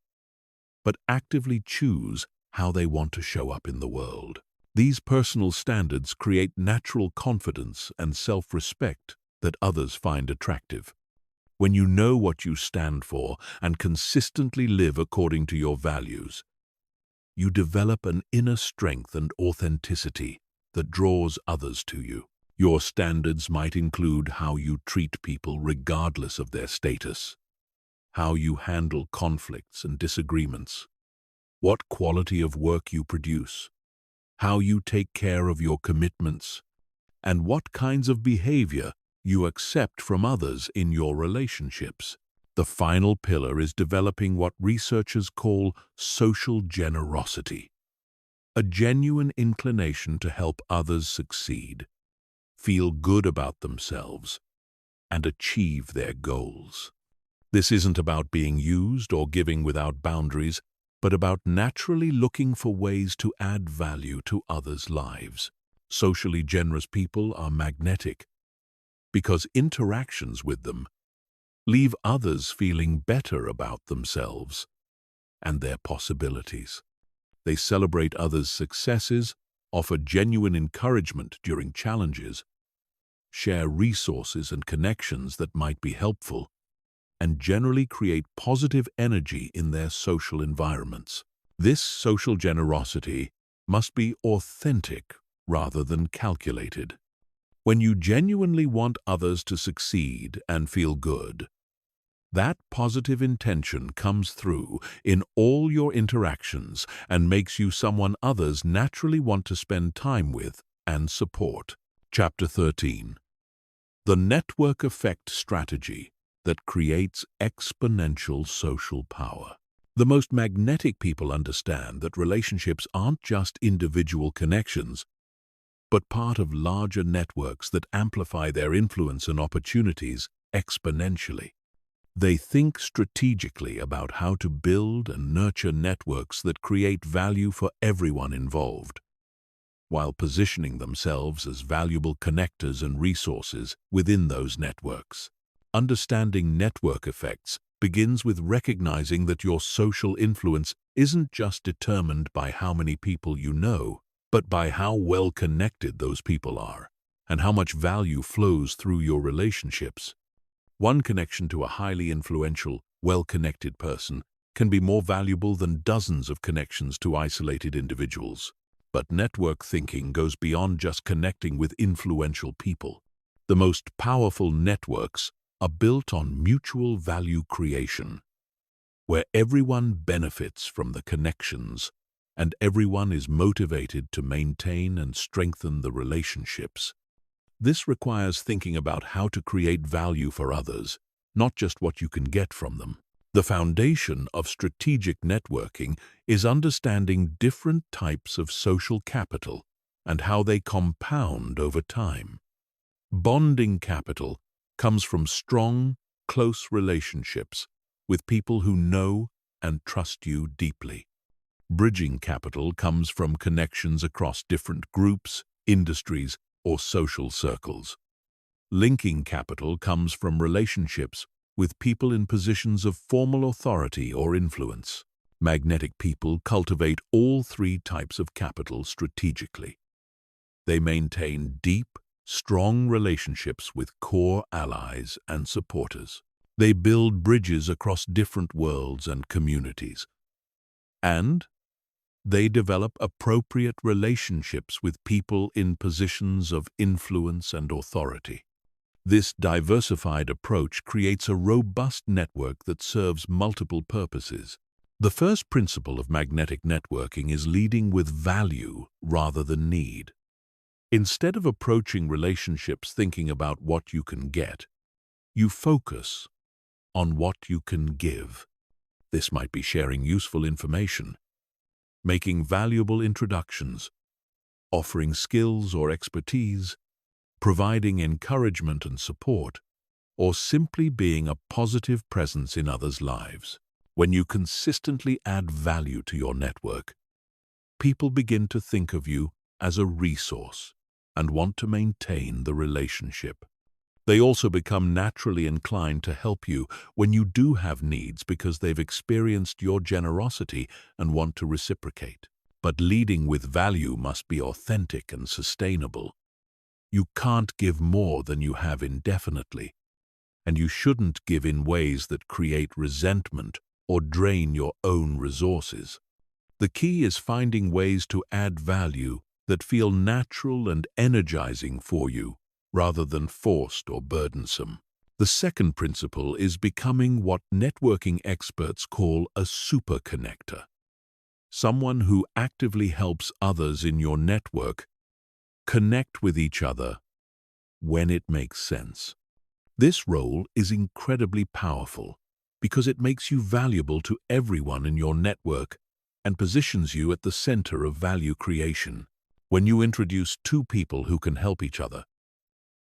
but actively choose how they want to show up in the world. These personal standards create natural confidence and self-respect that others find attractive. When you know what you stand for and consistently live according to your values, you develop an inner strength and authenticity that draws others to you. Your standards might include how you treat people regardless of their status, how you handle conflicts and disagreements, what quality of work you produce, how you take care of your commitments, and what kinds of behavior you accept from others in your relationships. The final pillar is developing what researchers call social generosity, a genuine inclination to help others succeed, feel good about themselves, and achieve their goals. This isn't about being used or giving without boundaries, but about naturally looking for ways to add value to others' lives. Socially generous people are magnetic because interactions with them leave others feeling better about themselves and their possibilities. They celebrate others' successes, offer genuine encouragement during challenges, share resources and connections that might be helpful, and generally create positive energy in their social environments. This social generosity must be authentic rather than calculated. When you genuinely want others to succeed and feel good, that positive intention comes through in all your interactions and makes you someone others naturally want to spend time with and support. Chapter 13. The network effect strategy that creates exponential social power. The most magnetic people understand that relationships aren't just individual connections, but part of larger networks that amplify their influence and opportunities exponentially. They think strategically about how to build and nurture networks that create value for everyone involved, while positioning themselves as valuable connectors and resources within those networks. Understanding network effects begins with recognizing that your social influence isn't just determined by how many people you know, but by how well connected those people are and how much value flows through your relationships. One connection to a highly influential, well-connected person can be more valuable than dozens of connections to isolated individuals. But network thinking goes beyond just connecting with influential people. The most powerful networks are built on mutual value creation, where everyone benefits from the connections and everyone is motivated to maintain and strengthen the relationships. This requires thinking about how to create value for others, not just what you can get from them. The foundation of strategic networking is understanding different types of social capital and how they compound over time. Bonding capital comes from strong, close relationships with people who know and trust you deeply. Bridging capital comes from connections across different groups, industries, or social circles. Linking capital comes from relationships with people in positions of formal authority or influence. Magnetic people cultivate all three types of capital strategically. They maintain deep, strong relationships with core allies and supporters. They build bridges across different worlds and communities. And they develop appropriate relationships with people in positions of influence and authority. This diversified approach creates a robust network that serves multiple purposes. The first principle of magnetic networking is leading with value rather than need. Instead of approaching relationships thinking about what you can get, you focus on what you can give. This might be sharing useful information, making valuable introductions, offering skills or expertise, providing encouragement and support, or simply being a positive presence in others' lives. When you consistently add value to your network, people begin to think of you as a resource and want to maintain the relationship. They also become naturally inclined to help you when you do have needs because they've experienced your generosity and want to reciprocate. But leading with value must be authentic and sustainable. You can't give more than you have indefinitely, and you shouldn't give in ways that create resentment or drain your own resources. The key is finding ways to add value that feel natural and energizing for you, rather than forced or burdensome. The second principle is becoming what networking experts call a super connector, someone who actively helps others in your network connect with each other when it makes sense. This role is incredibly powerful because it makes you valuable to everyone in your network and positions you at the center of value creation. When you introduce two people who can help each other,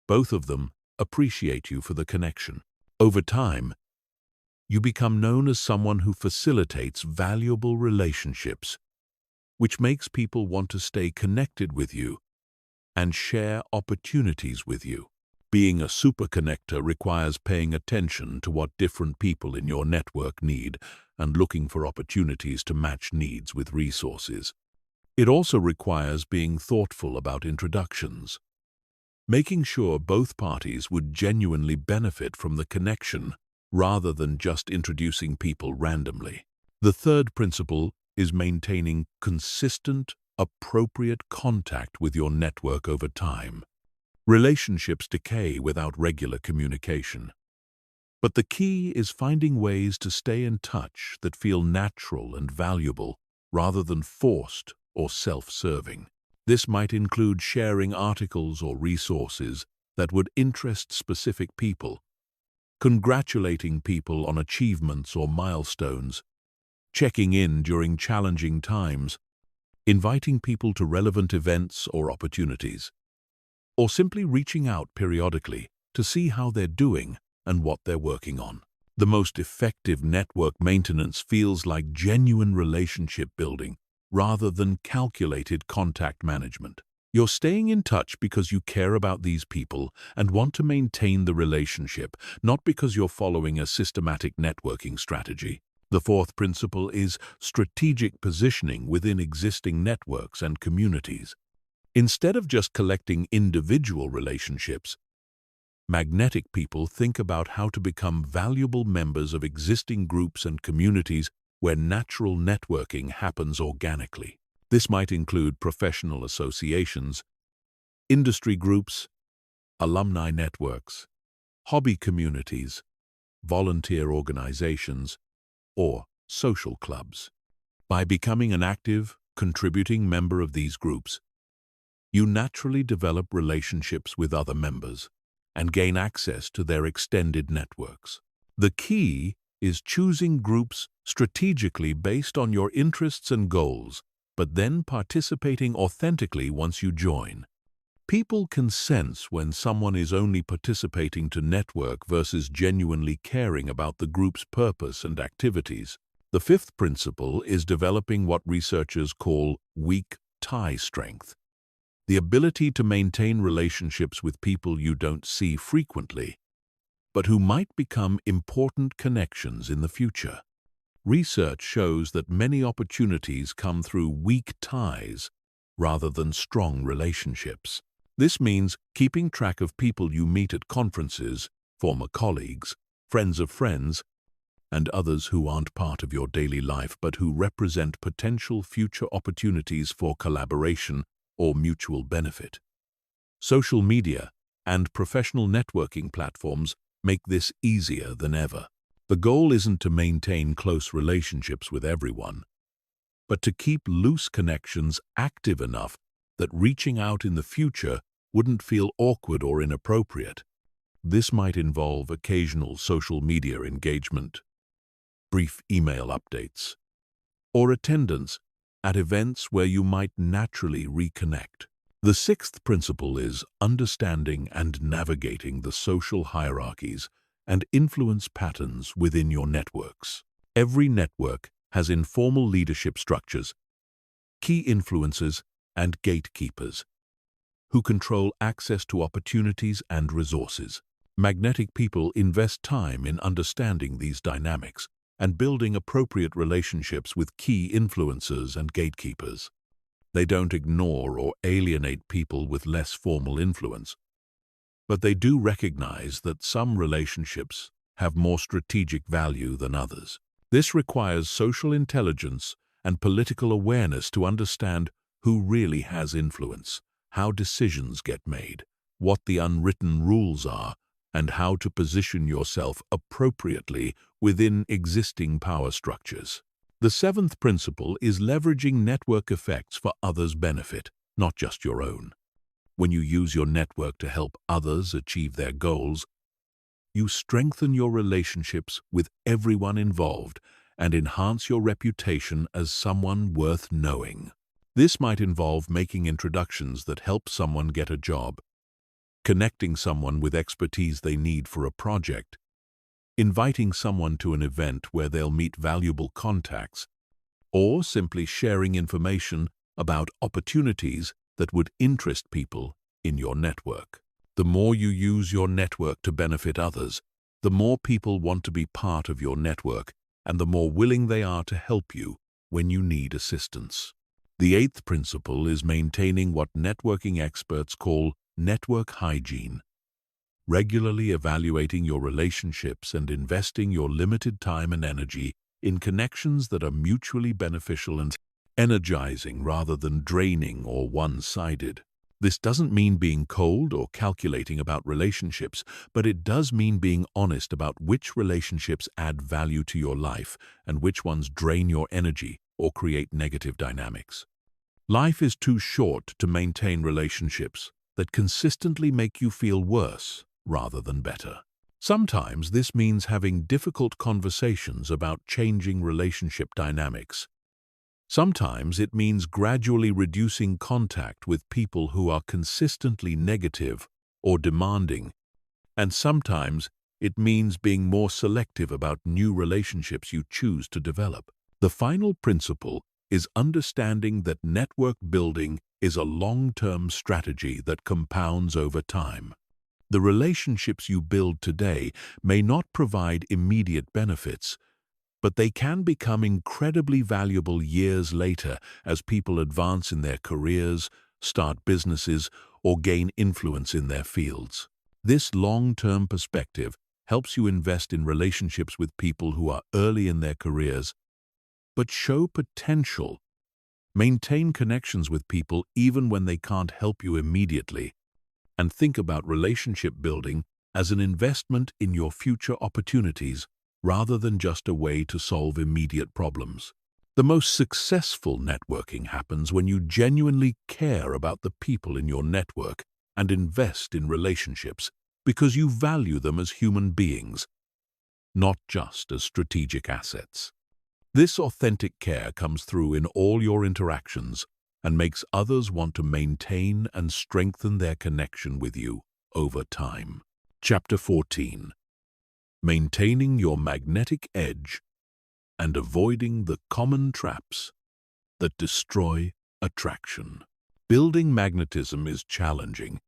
both of them appreciate you for the connection. Over time, you become known as someone who facilitates valuable relationships, which makes people want to stay connected with you and share opportunities with you. Being a super connector requires paying attention to what different people in your network need and looking for opportunities to match needs with resources. It also requires being thoughtful about introductions, making sure both parties would genuinely benefit from the connection rather than just introducing people randomly. The third principle is maintaining consistent, appropriate contact with your network over time. Relationships decay without regular communication, but the key is finding ways to stay in touch that feel natural and valuable rather than forced or self-serving. This might include sharing articles or resources that would interest specific people, congratulating people on achievements or milestones, checking in during challenging times, inviting people to relevant events or opportunities, or simply reaching out periodically to see how they're doing and what they're working on. The most effective network maintenance feels like genuine relationship building rather than calculated contact management. You're staying in touch because you care about these people and want to maintain the relationship, not because you're following a systematic networking strategy. The fourth principle is strategic positioning within existing networks and communities. Instead of just collecting individual relationships, magnetic people think about how to become valuable members of existing groups and communities where natural networking happens organically. This might include professional associations, industry groups, alumni networks, hobby communities, volunteer organizations, or social clubs. By becoming an active, contributing member of these groups, you naturally develop relationships with other members and gain access to their extended networks. The key is choosing groups strategically based on your interests and goals, but then participating authentically once you join. People can sense when someone is only participating to network versus genuinely caring about the group's purpose and activities. The fifth principle is developing what researchers call weak tie strength, the ability to maintain relationships with people you don't see frequently, but who might become important connections in the future. Research shows that many opportunities come through weak ties rather than strong relationships. This means keeping track of people you meet at conferences, former colleagues, friends of friends, and others who aren't part of your daily life but who represent potential future opportunities for collaboration or mutual benefit. Social media and professional networking platforms make this easier than ever. The goal isn't to maintain close relationships with everyone, but to keep loose connections active enough that reaching out in the future wouldn't feel awkward or inappropriate. This might involve occasional social media engagement, brief email updates, or attendance at events where you might naturally reconnect. The sixth principle is understanding and navigating the social hierarchies and influence patterns within your networks. Every network has informal leadership structures, key influencers, and gatekeepers who control access to opportunities and resources. Magnetic people invest time in understanding these dynamics and building appropriate relationships with key influencers and gatekeepers. They don't ignore or alienate people with less formal influence, but they do recognize that some relationships have more strategic value than others. This requires social intelligence and political awareness to understand who really has influence, how decisions get made, what the unwritten rules are, and how to position yourself appropriately within existing power structures. The seventh principle is leveraging network effects for others' benefit, not just your own. When you use your network to help others achieve their goals, you strengthen your relationships with everyone involved and enhance your reputation as someone worth knowing. This might involve making introductions that help someone get a job, connecting someone with expertise they need for a project, inviting someone to an event where they'll meet valuable contacts, or simply sharing information about opportunities that would interest people in your network. The more you use your network to benefit others, the more people want to be part of your network and the more willing they are to help you when you need assistance. The eighth principle is maintaining what networking experts call network hygiene. Regularly evaluating your relationships and investing your limited time and energy in connections that are mutually beneficial and energizing rather than draining or one-sided. This doesn't mean being cold or calculating about relationships, but it does mean being honest about which relationships add value to your life and which ones drain your energy or create negative dynamics. Life is too short to maintain relationships that consistently make you feel worse rather than better. Sometimes this means having difficult conversations about changing relationship dynamics. Sometimes it means gradually reducing contact with people who are consistently negative or demanding, and sometimes it means being more selective about new relationships you choose to develop. The final principle is understanding that network building is a long-term strategy that compounds over time. The relationships you build today may not provide immediate benefits, but they can become incredibly valuable years later as people advance in their careers, start businesses, or gain influence in their fields. This long-term perspective helps you invest in relationships with people who are early in their careers but show potential. Maintain connections with people even when they can't help you immediately, and think about relationship building as an investment in your future opportunities rather than just a way to solve immediate problems. The most successful networking happens when you genuinely care about the people in your network and invest in relationships because you value them as human beings, not just as strategic assets. This authentic care comes through in all your interactions and makes others want to maintain and strengthen their connection with you over time. Chapter 14. Maintaining your magnetic edge and avoiding the common traps that destroy attraction. Building magnetism is challenging,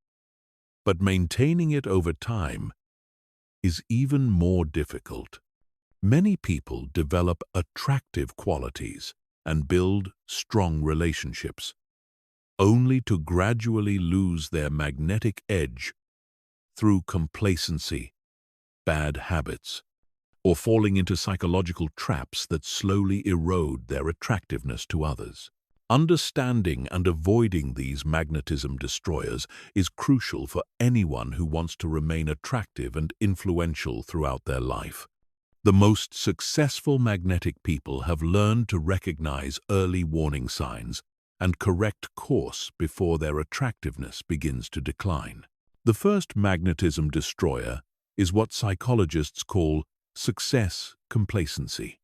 but maintaining it over time is even more difficult. Many people develop attractive qualities and build strong relationships, only to gradually lose their magnetic edge through complacency, bad habits, or falling into psychological traps that slowly erode their attractiveness to others. Understanding and avoiding these magnetism destroyers is crucial for anyone who wants to remain attractive and influential throughout their life. The most successful magnetic people have learned to recognize early warning signs and correct course before their attractiveness begins to decline. The first magnetism destroyer is what psychologists call success complacency.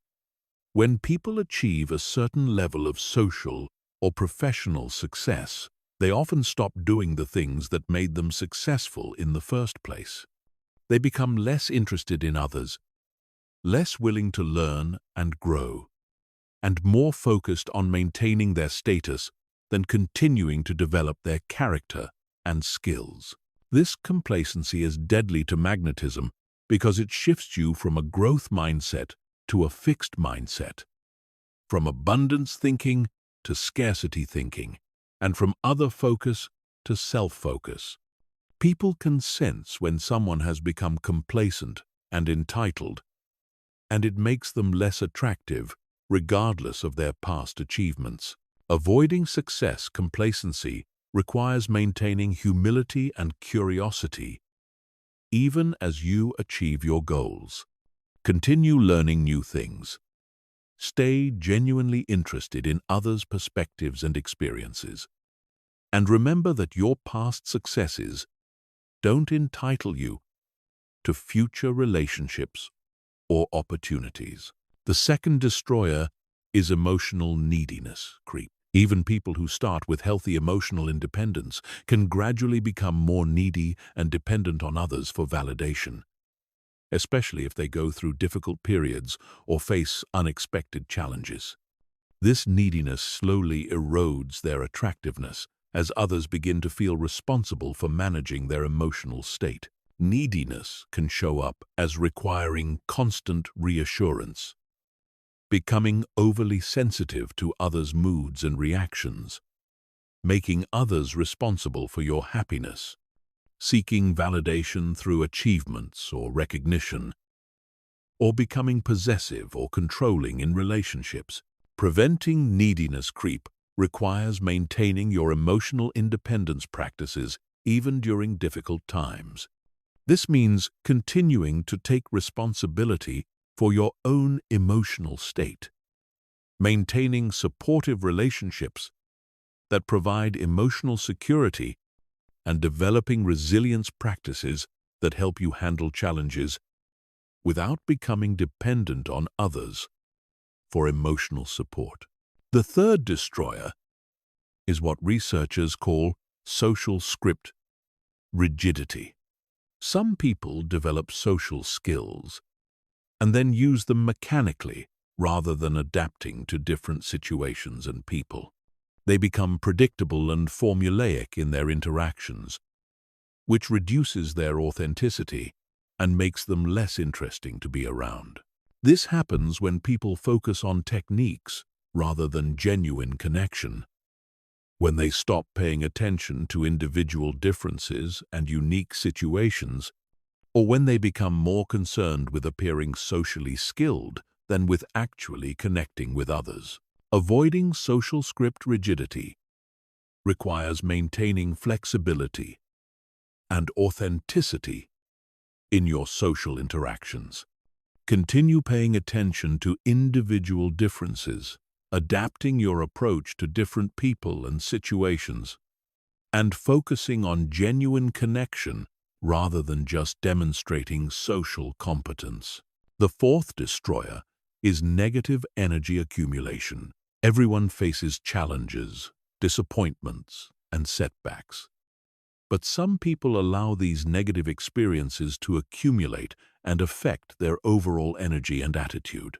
When people achieve a certain level of social or professional success, they often stop doing the things that made them successful in the first place. They become less interested in others, less willing to learn and grow, and more focused on maintaining their status than continuing to develop their character and skills. This complacency is deadly to magnetism because it shifts you from a growth mindset to a fixed mindset, from abundance thinking to scarcity thinking, and from other focus to self-focus. People can sense when someone has become complacent and entitled, and it makes them less attractive regardless of their past achievements. Avoiding success complacency requires maintaining humility and curiosity, even as you achieve your goals. Continue learning new things. Stay genuinely interested in others' perspectives and experiences. And remember that your past successes don't entitle you to future relationships or opportunities. The second destroyer is emotional neediness creep. Even people who start with healthy emotional independence can gradually become more needy and dependent on others for validation, especially if they go through difficult periods or face unexpected challenges. This neediness slowly erodes their attractiveness as others begin to feel responsible for managing their emotional state. Neediness can show up as requiring constant reassurance, becoming overly sensitive to others' moods and reactions, making others responsible for your happiness, seeking validation through achievements or recognition, or becoming possessive or controlling in relationships. Preventing neediness creep requires maintaining your emotional independence practices even during difficult times. This means continuing to take responsibility for your own emotional state, maintaining supportive relationships that provide emotional security, and developing resilience practices that help you handle challenges without becoming dependent on others for emotional support. The third destroyer is what researchers call social script rigidity. Some people develop social skills and then use them mechanically rather than adapting to different situations and people. They become predictable and formulaic in their interactions, which reduces their authenticity and makes them less interesting to be around. This happens when people focus on techniques rather than genuine connection, when they stop paying attention to individual differences and unique situations, or when they become more concerned with appearing socially skilled than with actually connecting with others. Avoiding social script rigidity requires maintaining flexibility and authenticity in your social interactions. Continue paying attention to individual differences, adapting your approach to different people and situations, and focusing on genuine connection rather than just demonstrating social competence. The fourth destroyer is negative energy accumulation. Everyone faces challenges, disappointments, and setbacks. But some people allow these negative experiences to accumulate and affect their overall energy and attitude.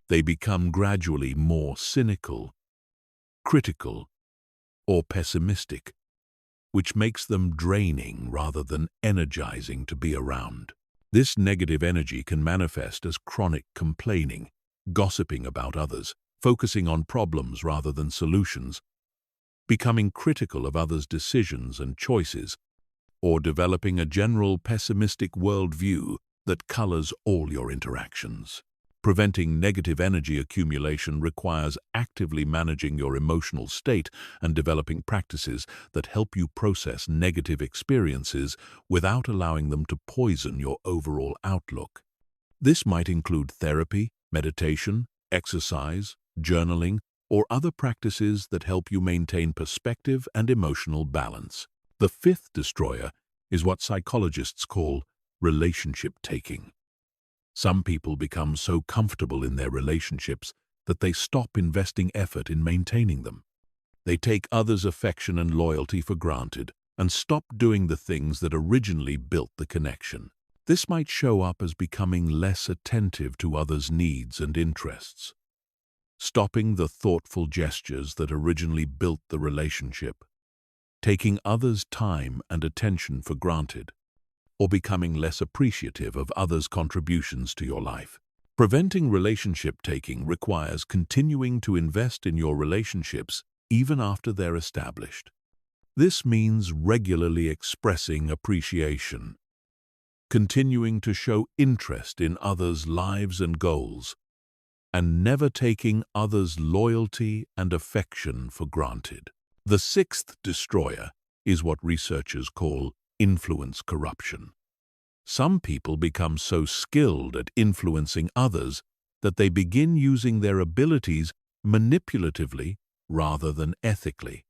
They become gradually more cynical, critical, or pessimistic, which makes them draining rather than energizing to be around. This negative energy can manifest as chronic complaining, gossiping about others, focusing on problems rather than solutions, becoming critical of others' decisions and choices, or developing a general pessimistic worldview that colors all your interactions. Preventing negative energy accumulation requires actively managing your emotional state and developing practices that help you process negative experiences without allowing them to poison your overall outlook. This might include therapy, meditation, exercise, journaling, or other practices that help you maintain perspective and emotional balance. The fifth destroyer is what psychologists call relationship taking. Some people become so comfortable in their relationships that they stop investing effort in maintaining them. They take others' affection and loyalty for granted and stop doing the things that originally built the connection. This might show up as becoming less attentive to others' needs and interests, stopping the thoughtful gestures that originally built the relationship, taking others' time and attention for granted, or becoming less appreciative of others' contributions to your life. Preventing relationship taking requires continuing to invest in your relationships even after they're established. This means regularly expressing appreciation, continuing to show interest in others' lives and goals, and never taking others' loyalty and affection for granted. The sixth destroyer is what researchers call influence corruption. Some people become so skilled at influencing others that they begin using their abilities manipulatively rather than ethically.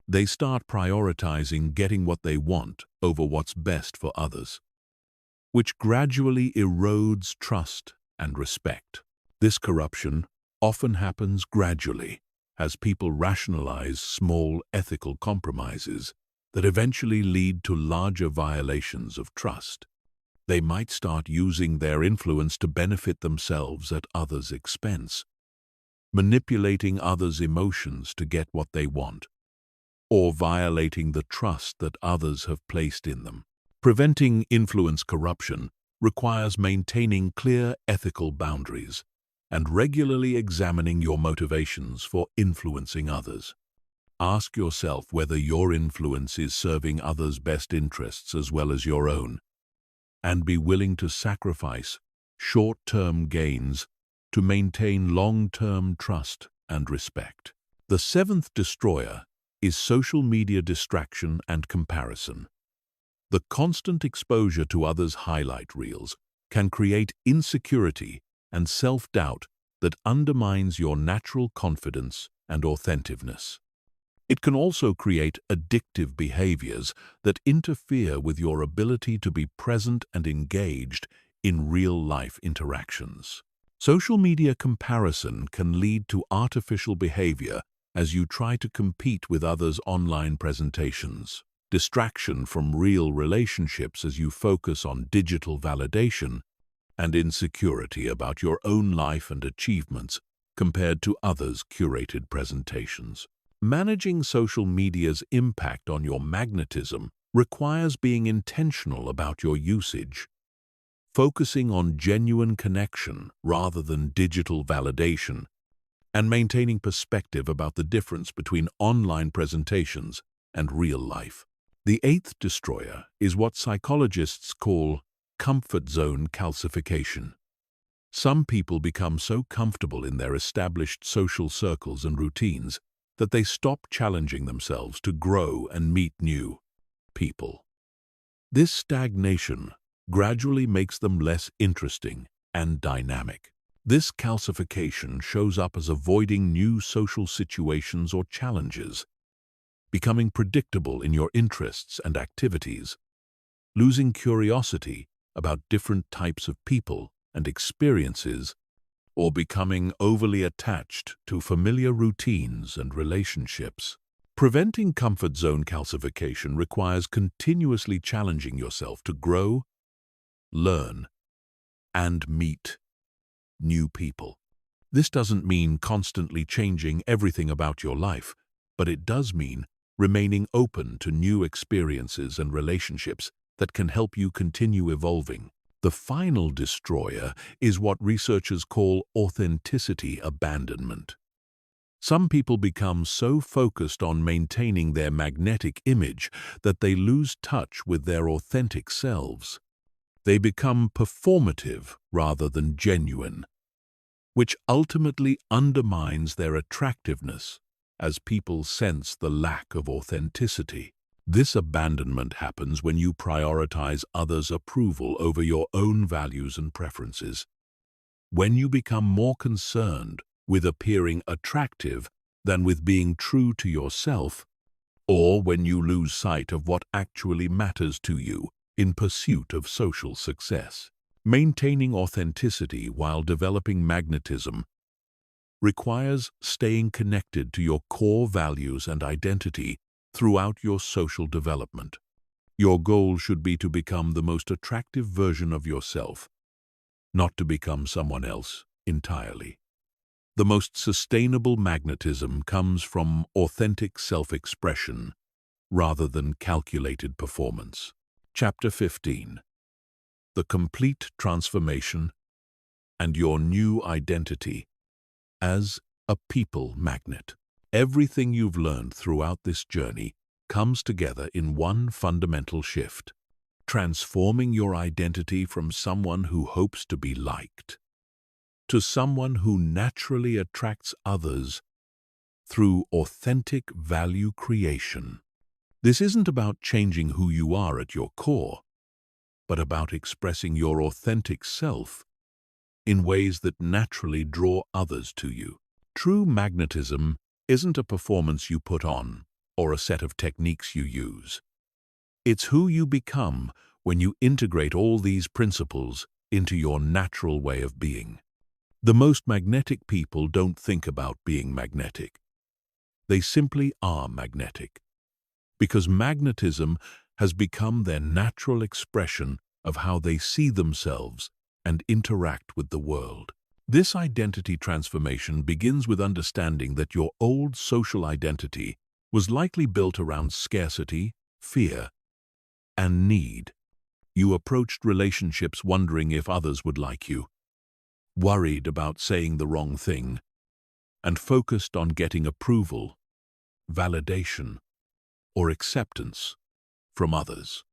They start prioritizing getting what they want over what's best for others, which gradually erodes trust and respect. This corruption often happens gradually as people rationalize small ethical compromises that eventually lead to larger violations of trust. They might start using their influence to benefit themselves at others' expense, manipulating others' emotions to get what they want, or violating the trust that others have placed in them. Preventing influence corruption requires maintaining clear ethical boundaries and regularly examining your motivations for influencing others. Ask yourself whether your influence is serving others' best interests as well as your own, and be willing to sacrifice short-term gains to maintain long-term trust and respect. The seventh destroyer is social media distraction and comparison. The constant exposure to others' highlight reels can create insecurity and self-doubt that undermines your natural confidence and authenticity. It can also create addictive behaviors that interfere with your ability to be present and engaged in real-life interactions. Social media comparison can lead to artificial behavior as you try to compete with others' online presentations, distraction from real relationships as you focus on digital validation, and insecurity about your own life and achievements compared to others' curated presentations. Managing social media's impact on your magnetism requires being intentional about your usage, focusing on genuine connection rather than digital validation, and maintaining perspective about the difference between online presentations and real life. The eighth destroyer is what psychologists call comfort zone calcification. Some people become so comfortable in their established social circles and routines that they stop challenging themselves to grow and meet new people. This stagnation gradually makes them less interesting and dynamic. This calcification shows up as avoiding new social situations or challenges, becoming predictable in your interests and activities, losing curiosity about different types of people and experiences, or becoming overly attached to familiar routines and relationships. Preventing comfort zone calcification requires continuously challenging yourself to grow, learn, and meet new people. This doesn't mean constantly changing everything about your life, but it does mean remaining open to new experiences and relationships that can help you continue evolving. The final destroyer is what researchers call authenticity abandonment. Some people become so focused on maintaining their magnetic image that they lose touch with their authentic selves. They become performative rather than genuine, which ultimately undermines their attractiveness as people sense the lack of authenticity. This abandonment happens when you prioritize others' approval over your own values and preferences. When you become more concerned with appearing attractive than with being true to yourself, or when you lose sight of what actually matters to you in pursuit of social success. Maintaining authenticity while developing magnetism requires staying connected to your core values and identity throughout your social development. Your goal should be to become the most attractive version of yourself, not to become someone else entirely. The most sustainable magnetism comes from authentic self-expression rather than calculated performance. Chapter 15. The Complete Transformation and Your New Identity as a People Magnet. Everything you've learned throughout this journey comes together in one fundamental shift, transforming your identity from someone who hopes to be liked to someone who naturally attracts others through authentic value creation. This isn't about changing who you are at your core, but about expressing your authentic self in ways that naturally draw others to you. True magnetism isn't a performance you put on or a set of techniques you use. It's who you become when you integrate all these principles into your natural way of being. The most magnetic people don't think about being magnetic. They simply are magnetic, because magnetism has become their natural expression of how they see themselves and interact with the world. This identity transformation begins with understanding that your old social identity was likely built around scarcity, fear, and need. You approached relationships wondering if others would like you, worried about saying the wrong thing, and focused on getting approval, validation, or acceptance from others.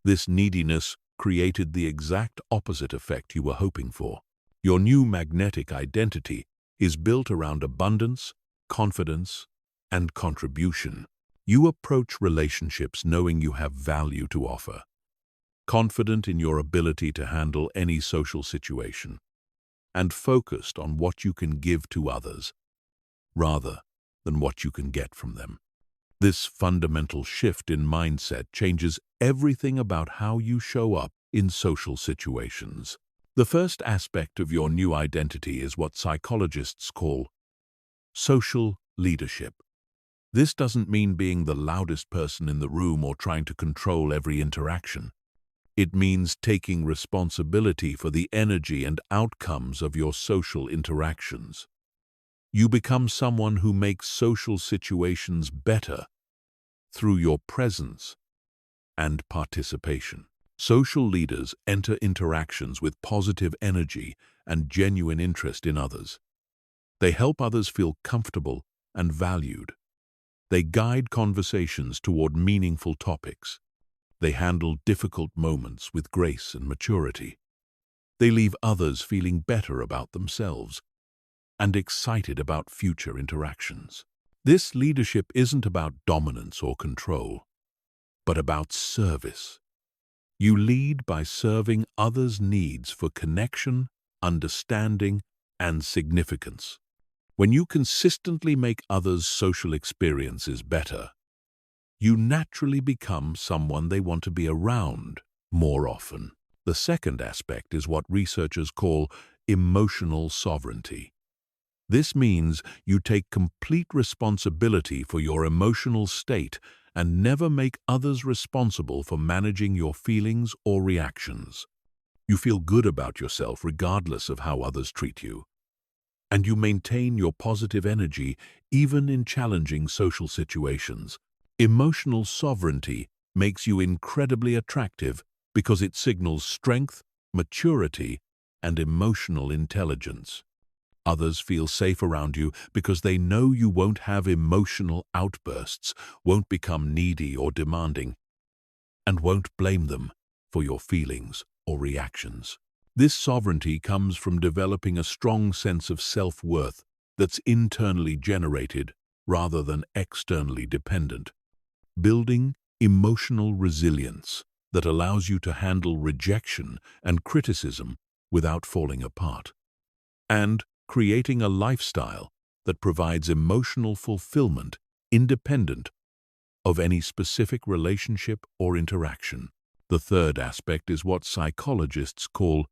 This neediness created the exact opposite effect you were hoping for. Your new magnetic identity is built around abundance, confidence, and contribution. You approach relationships knowing you have value to offer, confident in your ability to handle any social situation, and focused on what you can give to others, rather than what you can get from them. This fundamental shift in mindset changes everything about how you show up in social situations. The first aspect of your new identity is what psychologists call social leadership. This doesn't mean being the loudest person in the room or trying to control every interaction. It means taking responsibility for the energy and outcomes of your social interactions. You become someone who makes social situations better through your presence and participation. Social leaders enter interactions with positive energy and genuine interest in others. They help others feel comfortable and valued. They guide conversations toward meaningful topics. They handle difficult moments with grace and maturity. They leave others feeling better about themselves and excited about future interactions. This leadership isn't about dominance or control, but about service. You lead by serving others' needs for connection, understanding, and significance. When you consistently make others' social experiences better, you naturally become someone they want to be around more often. The second aspect is what researchers call emotional sovereignty. This means you take complete responsibility for your emotional state and never make others responsible for managing your feelings or reactions. You feel good about yourself regardless of how others treat you. And you maintain your positive energy even in challenging social situations. Emotional sovereignty makes you incredibly attractive because it signals strength, maturity, and emotional intelligence. Others feel safe around you because they know you won't have emotional outbursts, won't become needy or demanding, and won't blame them for your feelings or reactions. This sovereignty comes from developing a strong sense of self-worth that's internally generated rather than externally dependent, building emotional resilience that allows you to handle rejection and criticism without falling apart. and creating a lifestyle that provides emotional fulfillment independent of any specific relationship or interaction. The third aspect is what psychologists call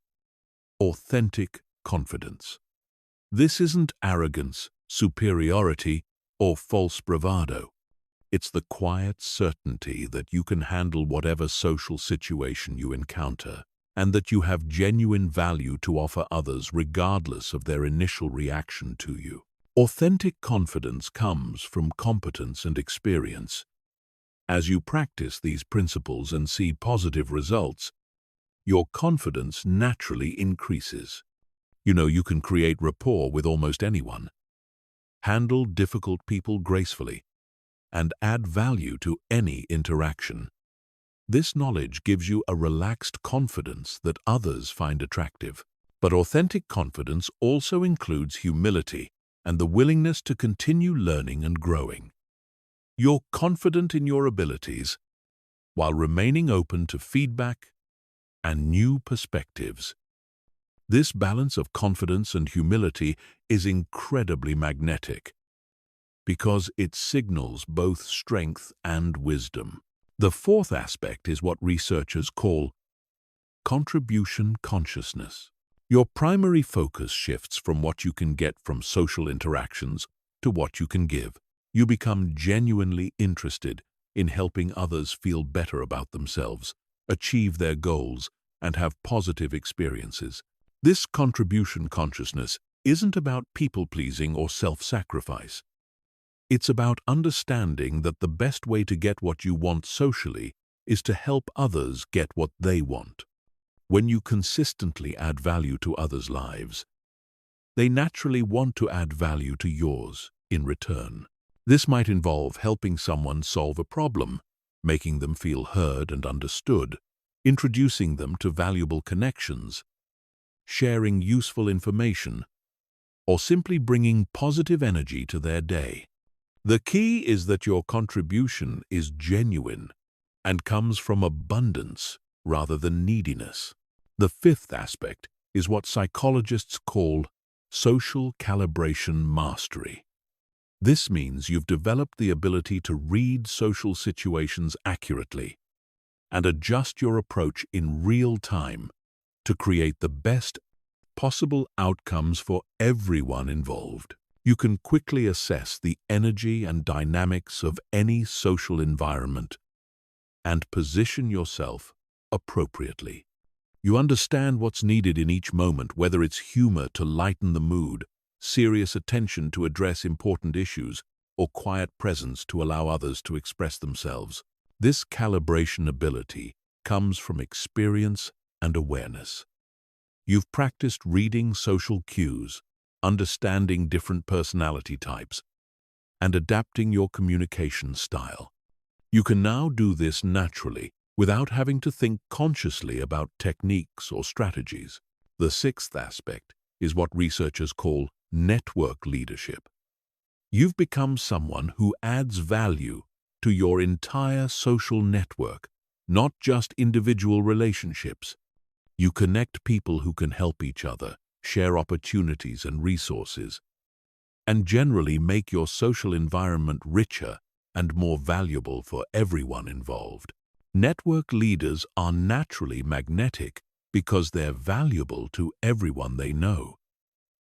authentic confidence. This isn't arrogance, superiority, or false bravado. It's the quiet certainty that you can handle whatever social situation you encounter, and that you have genuine value to offer others regardless of their initial reaction to you. Authentic confidence comes from competence and experience. As you practice these principles and see positive results, your confidence naturally increases. You can create rapport with almost anyone, handle difficult people gracefully, and add value to any interaction. This knowledge gives you a relaxed confidence that others find attractive. But authentic confidence also includes humility and the willingness to continue learning and growing. You're confident in your abilities while remaining open to feedback and new perspectives. This balance of confidence and humility is incredibly magnetic because it signals both strength and wisdom. The fourth aspect is what researchers call contribution consciousness. Your primary focus shifts from what you can get from social interactions to what you can give. You become genuinely interested in helping others feel better about themselves, achieve their goals, and have positive experiences. This contribution consciousness isn't about people-pleasing or self-sacrifice. It's about understanding that the best way to get what you want socially is to help others get what they want. When you consistently add value to others' lives, they naturally want to add value to yours in return. This might involve helping someone solve a problem, making them feel heard and understood, introducing them to valuable connections, sharing useful information, or simply bringing positive energy to their day. The key is that your contribution is genuine and comes from abundance rather than neediness. The fifth aspect is what psychologists call social calibration mastery. This means you've developed the ability to read social situations accurately and adjust your approach in real time to create the best possible outcomes for everyone involved. You can quickly assess the energy and dynamics of any social environment and position yourself appropriately. You understand what's needed in each moment, whether it's humor to lighten the mood, serious attention to address important issues, or quiet presence to allow others to express themselves. This calibration ability comes from experience and awareness. You've practiced reading social cues, understanding different personality types, and adapting your communication style. You can now do this naturally without having to think consciously about techniques or strategies. The sixth aspect is what researchers call network leadership. You've become someone who adds value to your entire social network, not just individual relationships. You connect people who can help each other, share opportunities and resources, and generally make your social environment richer and more valuable for everyone involved. Network leaders are naturally magnetic because they're valuable to everyone they know.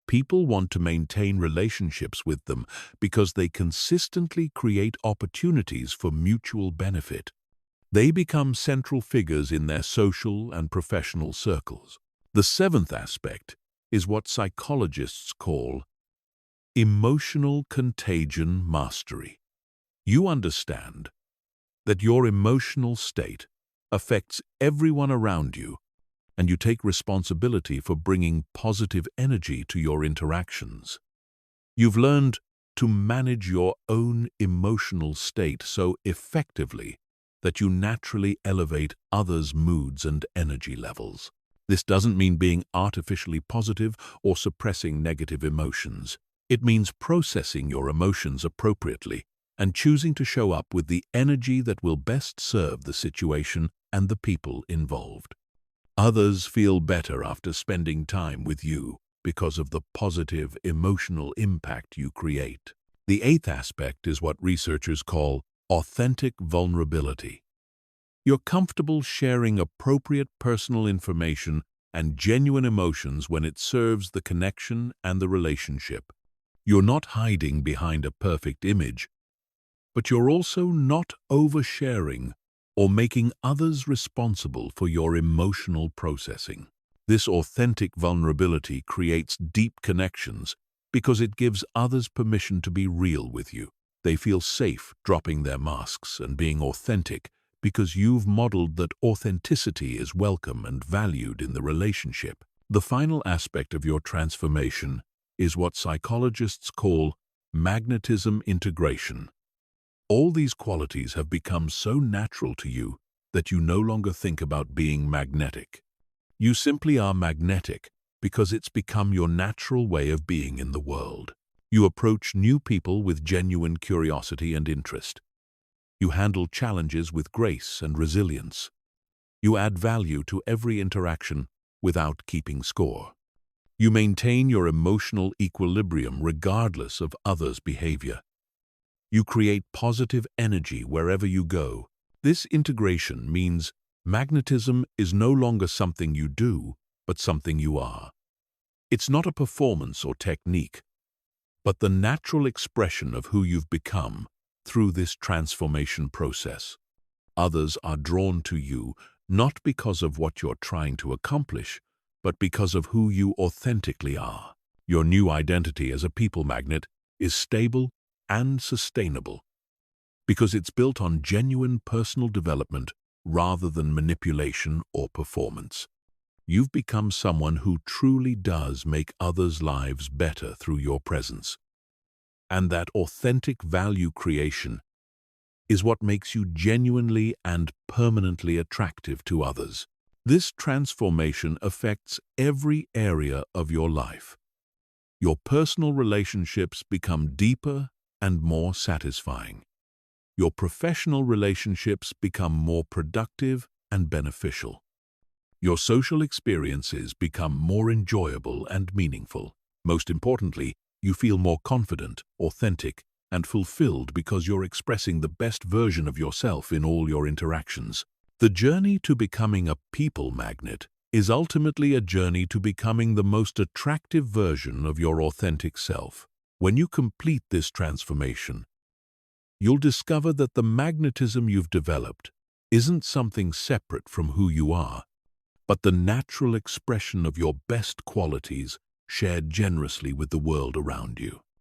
People want to maintain relationships with them because they consistently create opportunities for mutual benefit. They become central figures in their social and professional circles. The seventh aspect is what psychologists call emotional contagion mastery. You understand that your emotional state affects everyone around you, and you take responsibility for bringing positive energy to your interactions. You've learned to manage your own emotional state so effectively that you naturally elevate others' moods and energy levels. This doesn't mean being artificially positive or suppressing negative emotions. It means processing your emotions appropriately and choosing to show up with the energy that will best serve the situation and the people involved. Others feel better after spending time with you because of the positive emotional impact you create. The eighth aspect is what researchers call authentic vulnerability. You're comfortable sharing appropriate personal information and genuine emotions when it serves the connection and the relationship. You're not hiding behind a perfect image, but you're also not oversharing or making others responsible for your emotional processing. This authentic vulnerability creates deep connections because it gives others permission to be real with you. They feel safe dropping their masks and being authentic because you've modeled that authenticity is welcome and valued in the relationship. The final aspect of your transformation is what psychologists call magnetism integration. All these qualities have become so natural to you that you no longer think about being magnetic. You simply are magnetic because it's become your natural way of being in the world. You approach new people with genuine curiosity and interest. You handle challenges with grace and resilience. You add value to every interaction without keeping score. You maintain your emotional equilibrium regardless of others' behavior. You create positive energy wherever you go. This integration means magnetism is no longer something you do, but something you are. It's not a performance or technique, but the natural expression of who you've become through this transformation process. Others are drawn to you not because of what you're trying to accomplish, but because of who you authentically are. Your new identity as a people magnet is stable and sustainable because it's built on genuine personal development rather than manipulation or performance. You've become someone who truly does make others' lives better through your presence. And that authentic value creation is what makes you genuinely and permanently attractive to others. This transformation affects every area of your life. Your personal relationships become deeper and more satisfying. Your professional relationships become more productive and beneficial. Your social experiences become more enjoyable and meaningful. Most importantly, you feel more confident, authentic, and fulfilled because you're expressing the best version of yourself in all your interactions. The journey to becoming a people magnet is ultimately a journey to becoming the most attractive version of your authentic self. When you complete this transformation, you'll discover that the magnetism you've developed isn't something separate from who you are, but the natural expression of your best qualities shared generously with the world around you.